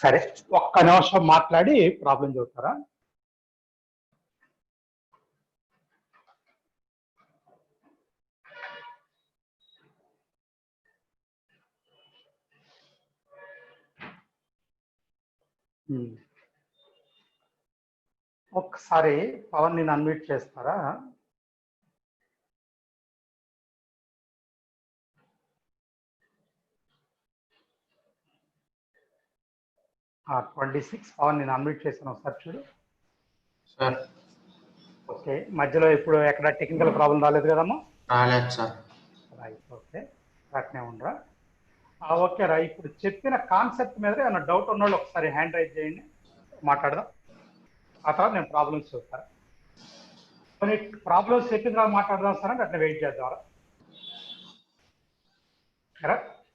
సరే, ఒక్క నిమిషం మాట్లాడి ప్రాబ్లం చూస్తారా? ఒకసారి పవన్ నేను అన్మ్యూట్ చేస్తారా? ఆ 26 పవన్ నేను అన్మ్యూట్ చేశాను, ఒకసారి చూడు. సార్ ఓకే, మధ్యలో ఇప్పుడు ఎక్కడ టెక్నికల్ ప్రాబ్లం రాలేదు కదమ్మా? రాలేదు సార్. రైట్, ఓకే, అట్నే ఉండరా. ఓకే రా, ఇప్పుడు చెప్పిన కాన్సెప్ట్ మీద ఏమైనా డౌట్ ఉన్నోళ్ళు ఒకసారి హ్యాండ్ రైజ్ చేయండి, మాట్లాడదాం. ఆ తర్వాత నేను ప్రాబ్లమ్స్ చూస్తాను. కొన్ని ప్రాబ్లమ్స్ చెప్పిన తర్వాత మాట్లాడదాం సార్ అంటే అట్లా వెయిట్ చేద్దాం.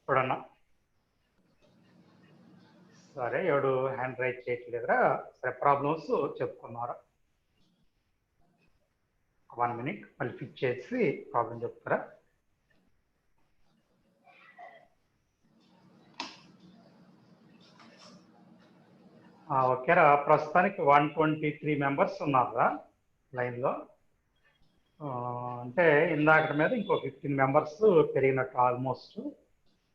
చూడన్నా, సరే ఎవడు హ్యాండ్ రైజ్ చేయట్లేదురా. సరే, ప్రాబ్లమ్స్ చెప్పుకున్నారా? 1 minute మళ్ళీ ఫిక్స్ చేసి ప్రాబ్లం చెప్తారా? ఓకేరా, ప్రస్తుతానికి 123 మెంబర్స్ ఉన్నారా లైన్లో. అంటే ఇందాక మీద ఇంకో 15 మెంబర్స్ పెరిగినట్టు ఆల్మోస్ట్.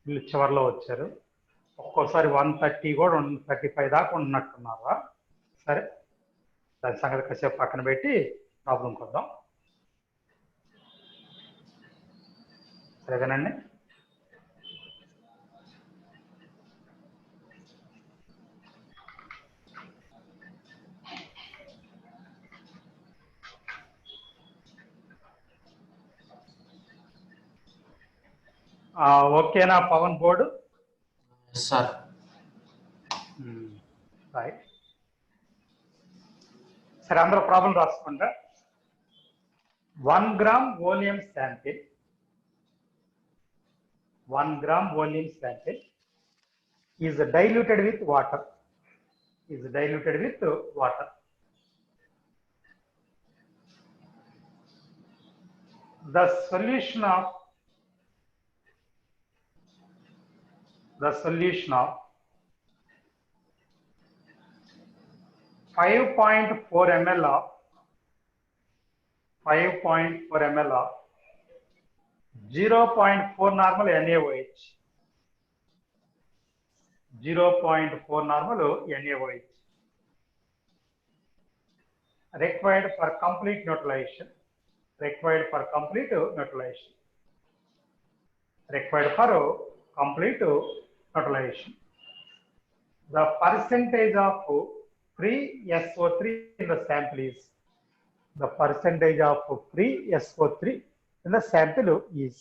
వీళ్ళు చివరిలో వచ్చారు. ఒక్కోసారి 130 కూడా 35 దాకా ఉన్నట్టున్నారా. సరే, దాని సంగతి కాసేపు పక్కన పెట్టి ప్రాబ్లం కొద్దాం. సరేనండి. ఓకేనా పవన్ బోర్డు? సార్. రైట్. సరే, అందరూ ప్రాబ్లం రాసుకుంటా. 1 gram volume sample, 1 gram volume sample is diluted with water. Is diluted with water. The solution of 5.4 ml of 0.4 normal NaOH. 0.4 normal NaOH required for complete neutralization. Required for complete neutralization. The percentage of free SO3 in the sample is. The percentage of free SO3 in the sample is.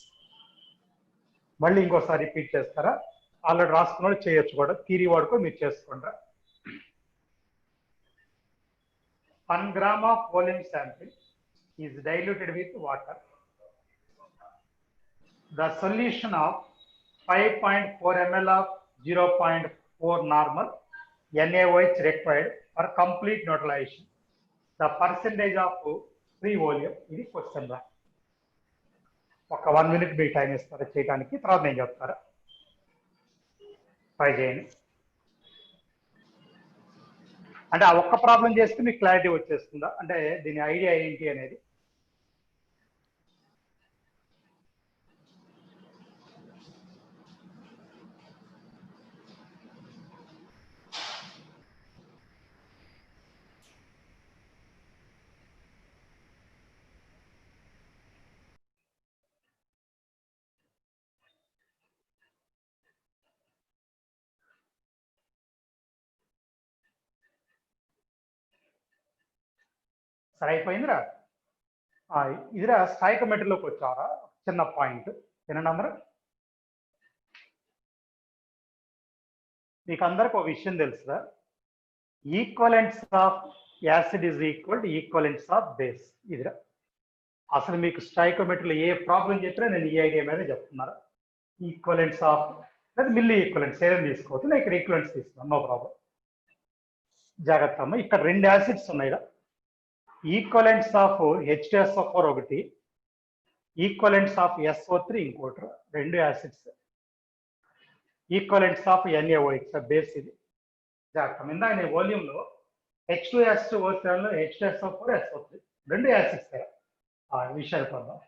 మళ్ళీ ఇంకోసారి రిపీట్ చేస్తారా? ఆల్రెడీ రాసుకున్న వాళ్ళు చేయొచ్చు కూడా, థియరీ వాడుకో మీరు చేసుకుంటారా. 1 gram of volume sample is diluted with water. The solution of 5.4 ml of 0.4 normal NaOH required for complete neutralization. The percentage of free volume. ఇది క్వశ్చన్ రా. ఒక 1 minute మీ టైం ఇస్తారా చేయడానికి, తర్వాత నేను చెప్తారా. ట్రై చేయండి. అంటే ఆ ఒక్క ప్రాబ్లం చేస్తే మీకు క్లారిటీ వచ్చేస్తుందా, అంటే దీని ఐడియా ఏంటి అనేది. సరే, అయిపోయిందిరా. ఇదిరా స్టాయికోమెట్రీలోకి వచ్చారా. చిన్న పాయింట్ వినండి అందరూ. మీకు అందరికి ఒక విషయం తెలుసురా, equivalents of acid is equal to equivalents of base. ఇదిరా అసలు మీకు స్టాయికోమెట్రీలో ఏ ప్రాబ్లం చెప్పినా నేను ఈ ఐడియా మీద చెప్తున్నారా. ఈక్వలెంట్స్ ఆఫ్ లేదా మిల్లీ ఈక్వలెంట్స్ ఏదైనా తీసుకోవచ్చు, నేను ఇక్కడ ఈక్వలెంట్స్ తీసుకున్నాను, నో ప్రాబ్లం. జాగ్రత్త అమ్మ, ఇక్కడ 2 యాసిడ్స్ ఉన్నాయి. ఈక్వలెంట్స్ ఆఫ్ H2SO4 ఒకటి, ఈక్వలెంట్స్ ఆఫ్ SO3 ఇంకోటి. 2 acids. Equivalents of NaOH base ఇది. జాగ్రత్త, ఇందాక నేను వాల్యూమ్లో H2SO4 H2SO4 SO3 2 యాసిడ్స్. ఆ విషయాలు పొందాం.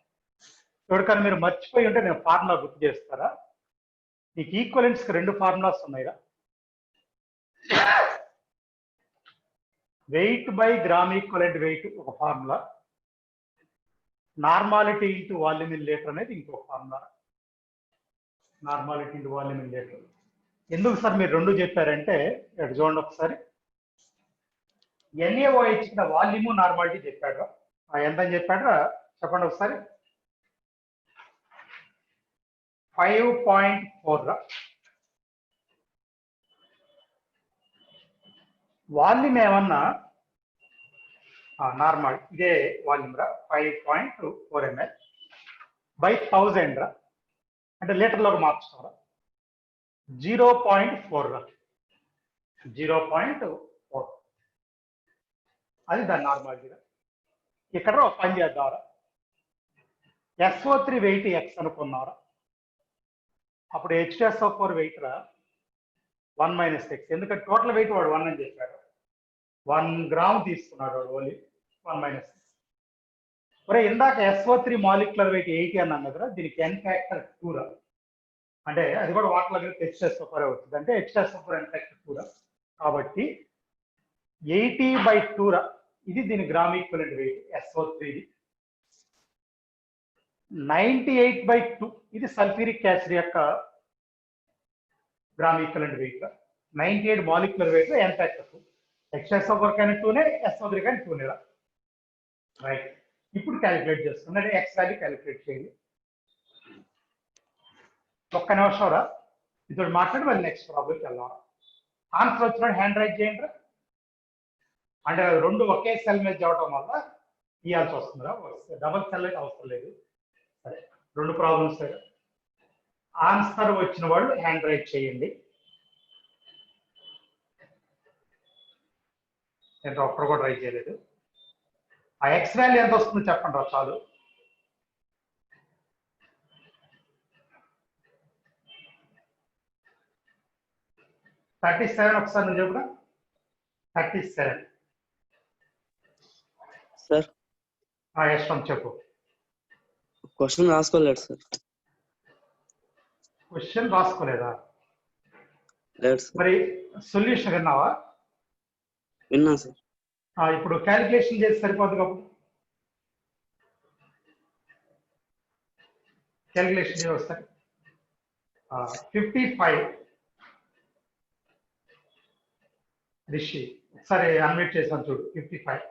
చూడకాని మీరు మర్చిపోయి ఉంటే నేను ఫార్ములా గుర్తు చేస్తారా. మీకు ఈక్వలెంట్స్కి 2 ఫార్ములాస్ ఉన్నాయి. Weight by gram equivalent weight ఒక formula, normality into volume in litre అనేది ఇంకొక formula. Normality into volume in litre. ఎందుకు సార్ మీరు 2 చెప్పారంటే ఇక్కడ చూడండి ఒకసారి. NaOH వాల్యూము నార్మాలిటీ చెప్పాడు. ఎంతని చెప్పాడు చెప్పండి ఒకసారి. 5.4. వాల్యూమ్ ఏమన్నా నార్మల్ ఇదే వాల్యూమ్ రా. 5.4 ml బై 1000 రా, అంటే లీటర్లోకి మార్చుకోరా. 0.4 రా. 0.4 అది దాని నార్మాలిటీ. ఇక్కడ ఒక పని చేద్దాంరా. SO3 వెయిట్ X అనుకున్నారా, అప్పుడు H2SO4 వెయిట్ రా 1 మైనస్ ఎక్స్, ఎందుకంటే టోటల్ వెయిట్ వాడు 1 అని చెప్పాడు. 1 గ్రామ్ తీసుకున్నాడు వాడు ఓన్లీ 1 మైనస్ ఎక్స్. ఒరే ఇందాక SO3 మాలిక్యులర్ వెయిట్ 80 అన్నాం కదా, దీనికి n ఫ్యాక్టర్ 2 రా, అంటే అది కూడా వాటర్ దగ్గర H+SO4 అవుతుంది, అంటే H+SO4 n ఫ్యాక్టర్ 2 రా. కాబట్టి 80/2 రా, ఇది దీని గ్రామ్ ఈక్వలెంట్ వెయిట్ SO3. 98/2 ఇది సల్ఫ్యూరిక్ యాసిడ్ యొక్క gram equivalent weight. 98 molecular weight n factor 2. H+SO4 కానీ 2నే, SO3 కానీ 2నే రా. రైట్, ఇప్పుడు క్యాలిక్యులేట్ చేస్తుంది, అంటే ఎక్స్ వాల్యూ క్యాలిక్యులేట్ చేయండి. ఒక్క నిమిషం రా, ఇతడు మాట్లాడి మళ్ళీ నెక్స్ట్ ప్రాబ్లంకి వెళ్దాం. ఆన్సర్ వచ్చినప్పుడు హ్యాండ్ రైట్ చేయండి. అంటే రెండు ఒకే సెల్ మీద చదవటం వల్ల ఇవ్వాల్సి వస్తుందిరా, డబల్ సెల్ అయితే అవసరం లేదు. సరే, రెండు ప్రాబ్లమ్స్. ఆన్సర్ వచ్చిన వాళ్ళు హ్యాండ్ రైట్ చేయండి. నేను ఒక్కరు కూడా ట్రై చేయలేదు. ఆ ఎక్స్ వాల్యూ ఎంత వస్తుందో చెప్పండి రా చాలు. $37 ఒకసారి నువ్వు చెప్పురా. 37 సార్. యశ్వంత్ చెప్పు. క్వశ్చన్ రాసుకోలేదు సార్. క్వశ్చన్ రాసుకోలేదా? లేదు సార్. మరి సొల్యూషన్ విన్నావా? విన్నా సార్. ఇప్పుడు క్యాలిక్యులేషన్ చేసి సరిపోదు కాబట్టి క్యాలిక్యులేషన్ చేసి వస్తాయి. 55 రిషి ఒకసారి అన్మ్యూట్ చేసాను చూడు. 55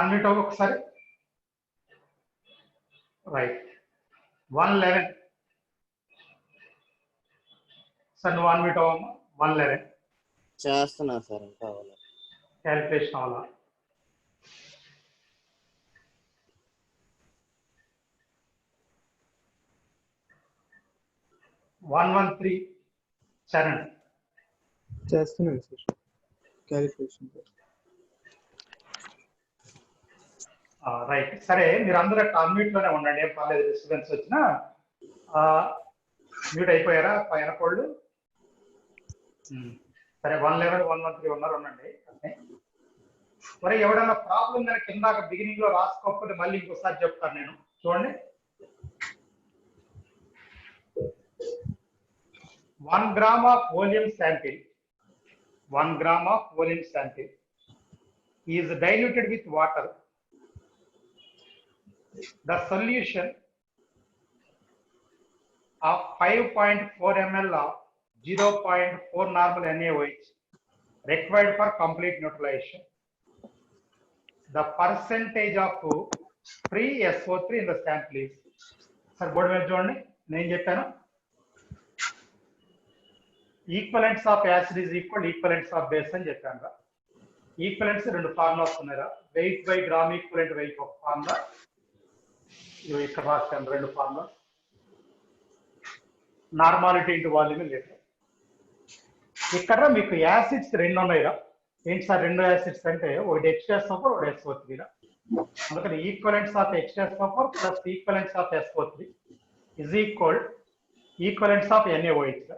అన్మ్యూట్ అవ్వ ఒకసారి. రైట్. 111 సార్ నువ్వు అన్మ్యూట్ అవ్వమ్మా. 111 చేస్తున్నా సార్. ఇంకా క్యాలిక్యులేషన్ అవ్వాలా? చరణ్ చేస్తున్నాను సార్ క్యాలిక్యులేషన్. రైట్, సరే మీరు అందరూ అన్మ్యూట్ లోనే ఉండండి, ఏం పర్లేదు. డిస్టర్బెన్స్ వచ్చినా మ్యూట్ అయిపోయారా పైన కోళ్ళు? సరే, 111, 113 ఉన్నారు, ఉండండి. మరి ఎవడన్నా ప్రాబ్లం కనుక కిందాక బిగినింగ్ లో రాసుకోకపోతే మళ్ళీ ఇంకోసారి చెప్తాను నేను. చూడండి, 1 gram of volume sample, 1 gram of volume sample is diluted with water. The solution of 5.4 ml of 0.4 normal NaOH required for complete neutralization. The percentage of free SO3 in the sample is. Sir, board మీద చూడండి, నేను చెప్పాను equivalents of acid is equivalents of base అని చెప్పాను రా. ఈక్వలెంట్స్ రెండు ఫార్ములాస్ ఉన్నాయిరా. Wait by gram equivalent weight ఒక ఫార్ములా, ఇవి ఇక్కడ రాస్తాను రెండు ఫార్ములా. నార్మాలిటీ ఇంటూ వాల్యూమ్ లేదు. ఇక్కడ మీకు యాసిడ్స్ రెండు ఉన్నాయిరా. ఏంటి సార్ రెండు యాసిడ్స్ అంటే? ఒకటి H+SO4, ఒకటి SO3 రా. అందుకని equivalents of H+SO4 plus equivalents of SO3 is equivalents of NaOH రా.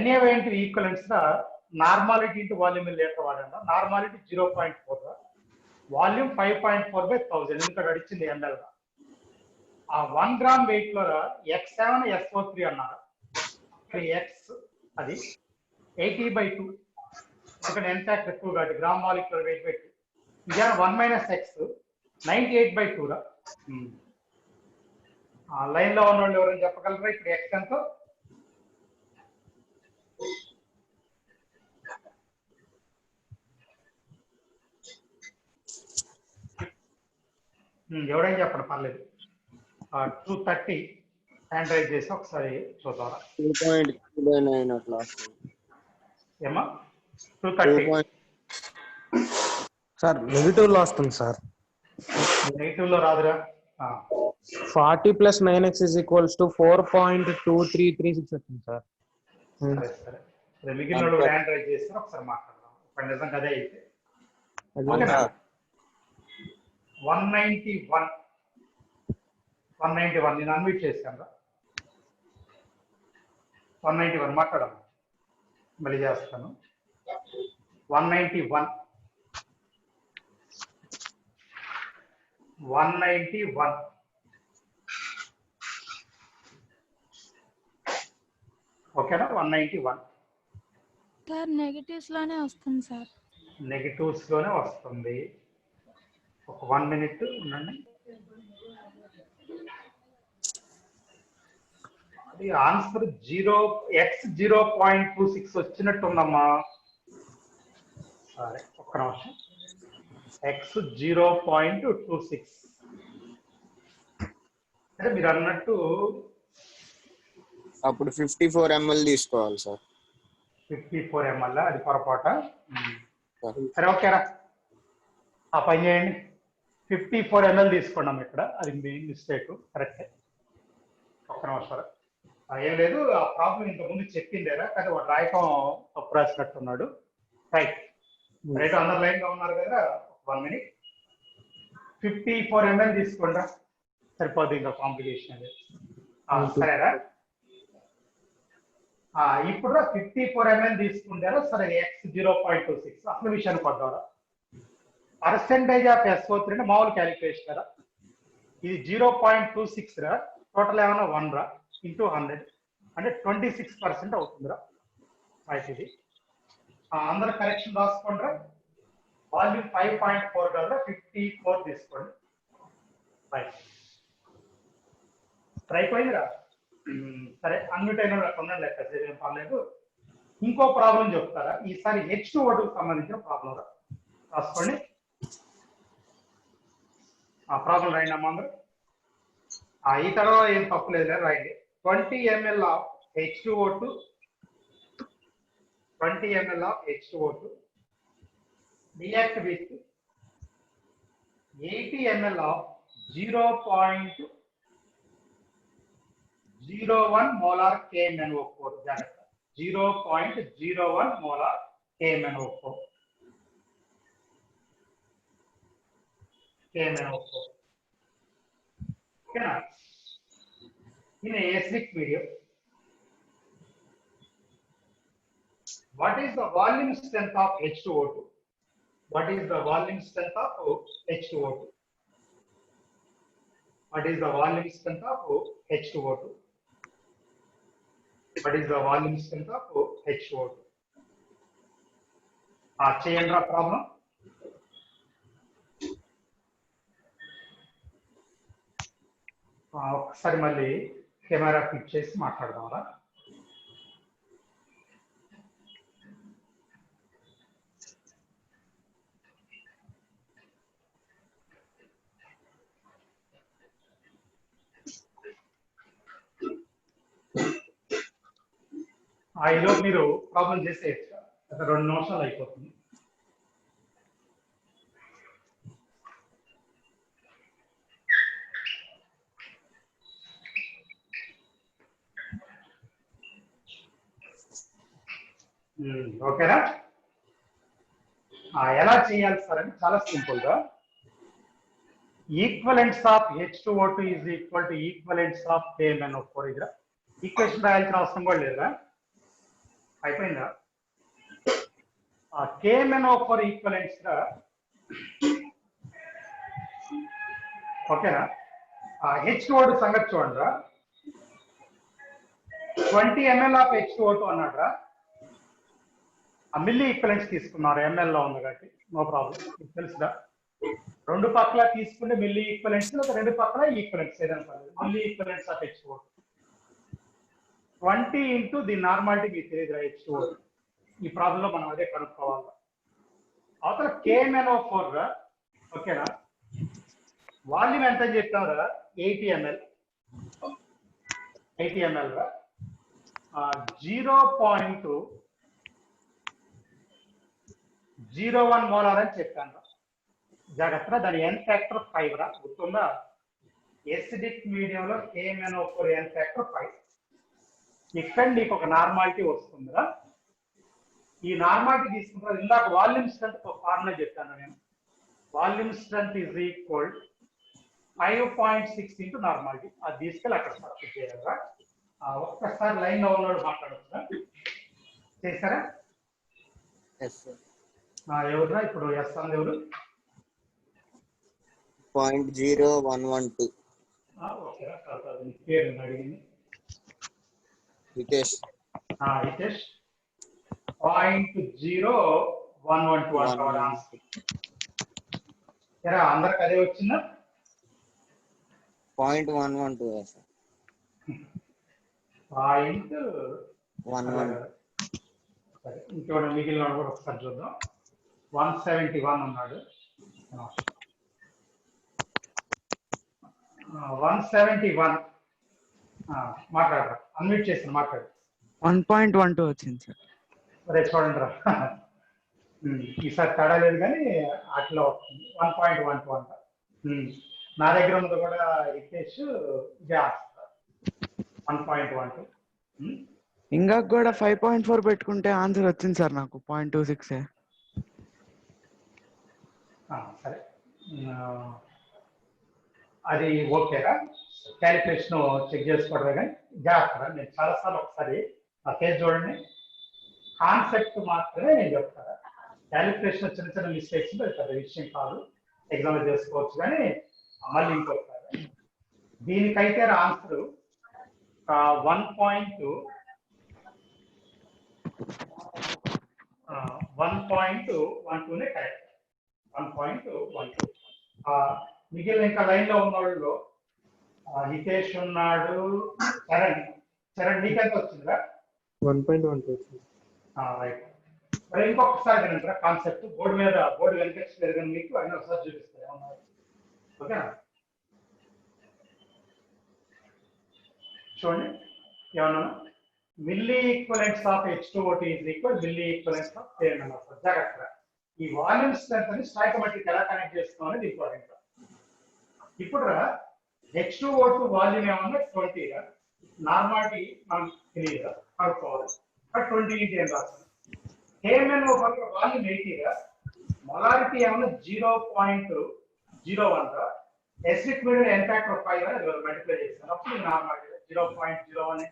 NaOH ఈక్వలెంట్స్ రా నార్మాలిటీ ఇంటూ వాల్యూమ్ లీటర్ వాడండి. నార్మాలిటీ 0.4 రా, వాల్యూమ్ 5.4/1000, ఎందుకంటే అడిచింది ఎంఎల్ రా. ఆ 1 గ్రామ్ వెయిట్ లో X7 SO3 అన్నారు. ఎక్స్ అది 80/2, ఎందుకంటే n ఫ్యాక్టర్ ఎక్కువ కాబట్టి గ్రామ్ మాలిక్యులర్ వెయిట్ పెట్టి ఇది 1 మైనస్ ఎక్స్ 98/2 రా. లైన్ లో ఉన్న వాళ్ళు ఎవరైనా చెప్పగలరా ఇప్పుడు ఎక్స్ ఎంతో? ఎవరైనా చెప్పండి, పర్లేదు. 230 హ్యాండ్ రైజ్ చేసి ఒకసారి చూద్దాం. 2.29 అట్లా ఏమా? 230 సార్ నెగిటివ్ లో వస్తుంది సార్. నెగిటివ్ లో రాదురా. 40 + 9x = 4.2336 వచ్చింది సార్. సరే సరే, మిగిలిన వాళ్ళు హ్యాండ్ రైజ్ చేసి ఒకసారి మాట్లాడదాం. ఇప్పుడు నిజంగా అదే అయితే 191 నేను అన్మ్యూట్ చేశాను. 191 మాట్లాడము, మళ్ళీ చేస్తాను. 191 ఓకేనా? 191 సార్ నెగటివ్స్ లోనే వస్తుంది సార్. నెగిటివ్స్ లోనే వస్తుంది. ఒక 1 మినిట్ ఉండండి. అది ఆన్సర్ 0.26 వచ్చినట్టుందమ్మా. సరే ఒక్క నిమిషం. x 0.26 అంటే మీరు అన్నట్టు అప్పుడు 54 ml తీసుకోవాలి సార్. 54 ml అది పొరపాట. సరే ఓకేరా, ఆ పని చేయండి. 54 ml తీసుకున్నాం ఇక్కడ, అది మీ మిస్టేక్. కరెక్టే. ఒక్క నిమిషం. ఏం లేదు, ఆ ప్రాబ్లం ఇంతకుముందు చెప్పిందేరా, కానీ వాడు రాయటం తప్పు రాసినట్టున్నాడు. రైట్ రైట్, అందరు లైన్ గా ఉన్నారు కదా. 1 మినిట్. 54 ml తీసుకోండి, సరిపోదు, ఇంకా కాంప్లికేషన్ అది. సరేరా, ఇప్పుడు 54 ml తీసుకుంటారా? సరే, x 0.26 అసలు విషయానికి వద్దారా. పర్సెంటేజ్ ఆఫ్ SO3 అంటే మామూలు క్యాలిక్యులేషన్ కదా. ఇది 0.26 రా, టోటల్ ఏమన్నా 1 రా ఇంటూ 100 అంటే 26% అవుతుందిరా. రైట్, ఇది అందరూ కరెక్షన్ రాసుకోండి. వాల్యూమ్ 5.4 కదా, 54 తీసుకోండి. రైట్, అయిపోయిందిరా. సరే, అన్మ్యూట్ అయిన ఉండండి, లెక్క ఏం పర్లేదు. ఇంకో ప్రాబ్లం చెప్తారా, ఈసారి H2O2 సంబంధించిన ప్రాబ్లం రాసుకోండి. ఆ ప్రాబ్లం రాయండి అమ్మ అందరూ. ఈ తర్వాత ఏం తప్పులేదు, రాయండి. 20 ml of H2O2 react with 80 ml of 0.01 molar KMnO4. జాగ్రత్త, 0.01 molar KMnO4. ఓకేనా? In a acidic medium, what is the volume strength of H2O2? What is the volume strength of H2O2? What is the volume strength of H2O2? What is the volume strength of H2O2? చేయండి రా ప్రాబ్లం. ఒకసారి మళ్ళీ కెమెరా ఫిట్ చేసి మాట్లాడదాం రా. ఈలోపు మీరు ప్రాబ్లం చేసేయచ్చు, 2 నిమిషాలు అయిపోతుంది. ఓకేనా? ఎలా చేయాలి సార్ అని చాలా సింపుల్ గా, equivalents of H2O2 is equal to equivalents of KMnO4. ఇక్కడ ఈక్వేషన్ రాయాల్సిన అవసరం కూడా లేదా? అయిపోయిందా? KMnO4 ఈక్వలెంట్స్ గా, ఓకేనా? H2O2 సంగతి చూడండి రా. 20 ml ఆఫ్ H2O2 అన్నాడు రా. మిల్లీ ఈక్వలెంట్స్ తీసుకున్నారు, ఎంఎల్ లో ఉంది కాబట్టి నో ప్రాబ్లం. మీకు తెలుసుదా, 2 పక్కల తీసుకుంటే మిల్లీ ఈక్వలెంట్స్, లేదా 2 పక్కల ఈక్వలెంట్స్ ఏదైనా పర్లేదు. Milli equivalents of H2O2 20 into the normality మీకు తెలియదు H2O2. ఈ ప్రాబ్లం లో మనం అదే కనుక్కోవాలి. అవతల KMnO4 రా, ఓకేనా? వాల్యూమ్ ఎంత అని చెప్పాము కదా, 80 ml రా. 0.01 మోలార్ అని చెప్పాను. జాగ్రత్త, దాని ఎన్ ఫ్యాక్టర్ 5 రా, గుర్తుందా? ఎసిడిక్ మీడియంలో KMnO4 ఎన్ ఫ్యాక్టర్ 5. ఇక్కడ నీకు ఒక నార్మాలిటీ వస్తుందిరా. ఈ నార్మాలిటీ తీసుకుంటారు. ఇందాక వాల్యూమ్ స్ట్రెంత్ ఫార్ములా చెప్పాను నేను. Volume strength is equal 5.6 into normality. అది తీసుకెళ్ళి అక్కడ సబ్స్టిట్యూట్ చేయాలరా. ఒక్కసారి లైన్ లో ఉన్నాడు మాట్లాడొచ్చురా చేశారా? Yes sir. ఎవరురా ఇప్పుడు ఎస్ అంది ఎవరు? 0.0112 ఓకేరా, నీ పేరు అడిగింది హితేష్. హితేష్ 0.0112 అంటాడు ఆన్సర్. అందరికి అదే వచ్చిందా? 0.112 సార్. 0.11. సరే, ఇంకోటి మిగిలిన కూడా ఒకసారి చూద్దాం. 171 ఉన్నాడు. 171 మాట్లాడరా, అన్మ్యూట్ చేసి మాట్లాడు. 1.12 వచ్చింది సార్. సరే చూడండి రా, ఈసారి తేడా లేదు కానీ అట్లా 1.12 అంట. నా దగ్గర ఉన్నది కూడా రితేష్ ఇదే 1.12. ఇంకా కూడా 5.4 పెట్టుకుంటే ఆన్సర్ వచ్చింది సార్ నాకు 0.26. సరే, అది ఓకేరా, క్యాలిక్యులేషన్ చెక్ చేసుకోవడమే కానీ జాగ్రత్త. నేను చాలాసార్లు ఒకసారి ఆ పేజ్ చూడండి, కాన్సెప్ట్ మాత్రమే నేను చెప్తాను. క్యాలిక్యులేషన్ చిన్న చిన్న మిస్టేక్స్ అది పెద్ద విషయం కాదు, ఎగ్జామ్ చేసుకోవచ్చు. కానీ మళ్ళీ ఇంకొకసారి దీనికైతే ఆన్సర్ 1.12 కరెక్ట్. 1.12. మిగిలిన ఇంకా లైన్ లో ఉన్న వాళ్ళు హితేష్ ఉన్నాడు, చరణ్ నీకెంత వచ్చిందిరా? 1.12 వచ్చింది. రైట్. మరి ఇంకొకసారి వినంటారా కాన్సెప్ట్, బోర్డు కనిపించలేదు కానీ మీకు అన్నీ ఒకసారి చూపిస్తాయి. ఓకేనా? చూడండి, ఏమన్నా milli equivalents of H2O2 is equal milli equivalents of KNMR. జాగ్రత్త, ఈ వాల్యూమ్ స్ట్రెంత్ అని స్టాయికోమెట్రిక్ ఎలా కనెక్ట్ చేస్తున్నాం అనేది ఇంపార్టెంట్. ఇప్పుడు H2O2 వాల్యూమ్ ఏమన్నా 20 నార్మాలిటీ మనం తెలియదు కనుక్కోవాలి. 20 ఇంటి ఏం రాస్తాం. KMNO వాల్యూమ్ 80 మొలారిటీ ఏమన్నా 0.01 ఎసిడిక్ మీడియం ఎన్ ఫ్యాక్టర్ 5 మల్టిప్లై చేస్తాను. అప్పుడు నార్మాలిటీ 0.01.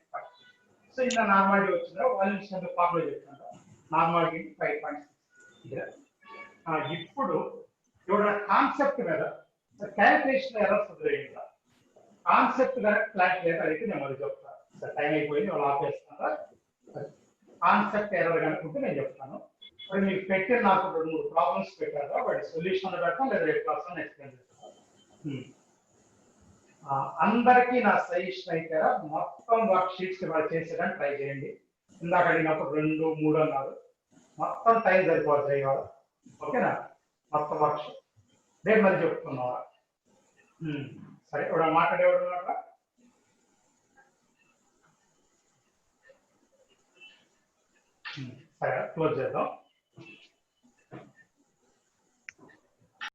సో ఇలా నార్మాలిటీ వచ్చిందా, వాల్యూమ్ స్ట్రెంత్ ఫార్ములా చెప్తాను. నార్మాలిటీ 5.6. ఇప్పుడు కాన్సెప్ట్ మీద క్యాలిక్యులేషన్ ఎర్రర్స్ వదిలేయండి. కాన్సెప్ట్ కనుక క్లారిటీ లేదా అయితే నేను మరి చెప్తాను. టైం అయిపోయింది, వాళ్ళు ఆపేస్తారా? కాన్సెప్ట్ ఎర్రర్ కనుక ఉంటే నేను చెప్తాను. మరి మీకు పెట్టిన నాకు 2-3 ప్రాబ్లమ్స్ పెట్టారు, వాటి సొల్యూషన్ పెడతాం లేదా రేపు క్లాస్ ఎక్స్ప్లెయిన్ చేస్తాను. అందరికీ నా సజెషన్ అయితే మొత్తం వర్క్ షీట్స్ వాళ్ళు చేసేదాన్ని ట్రై చేయండి. ఇందాక అడిగినప్పుడు 2-3 అన్నారు, మొత్తం టైం సరిపోతుంది ఇవాళ. ఓకేనా? మొత్తం వర్క్ షీట్ రేపు మరి చెప్తున్నావా? సరే, ఇప్పుడు మాట్లాడేవాడు ఉన్నారా? సరే, క్లోజ్ చేద్దాం.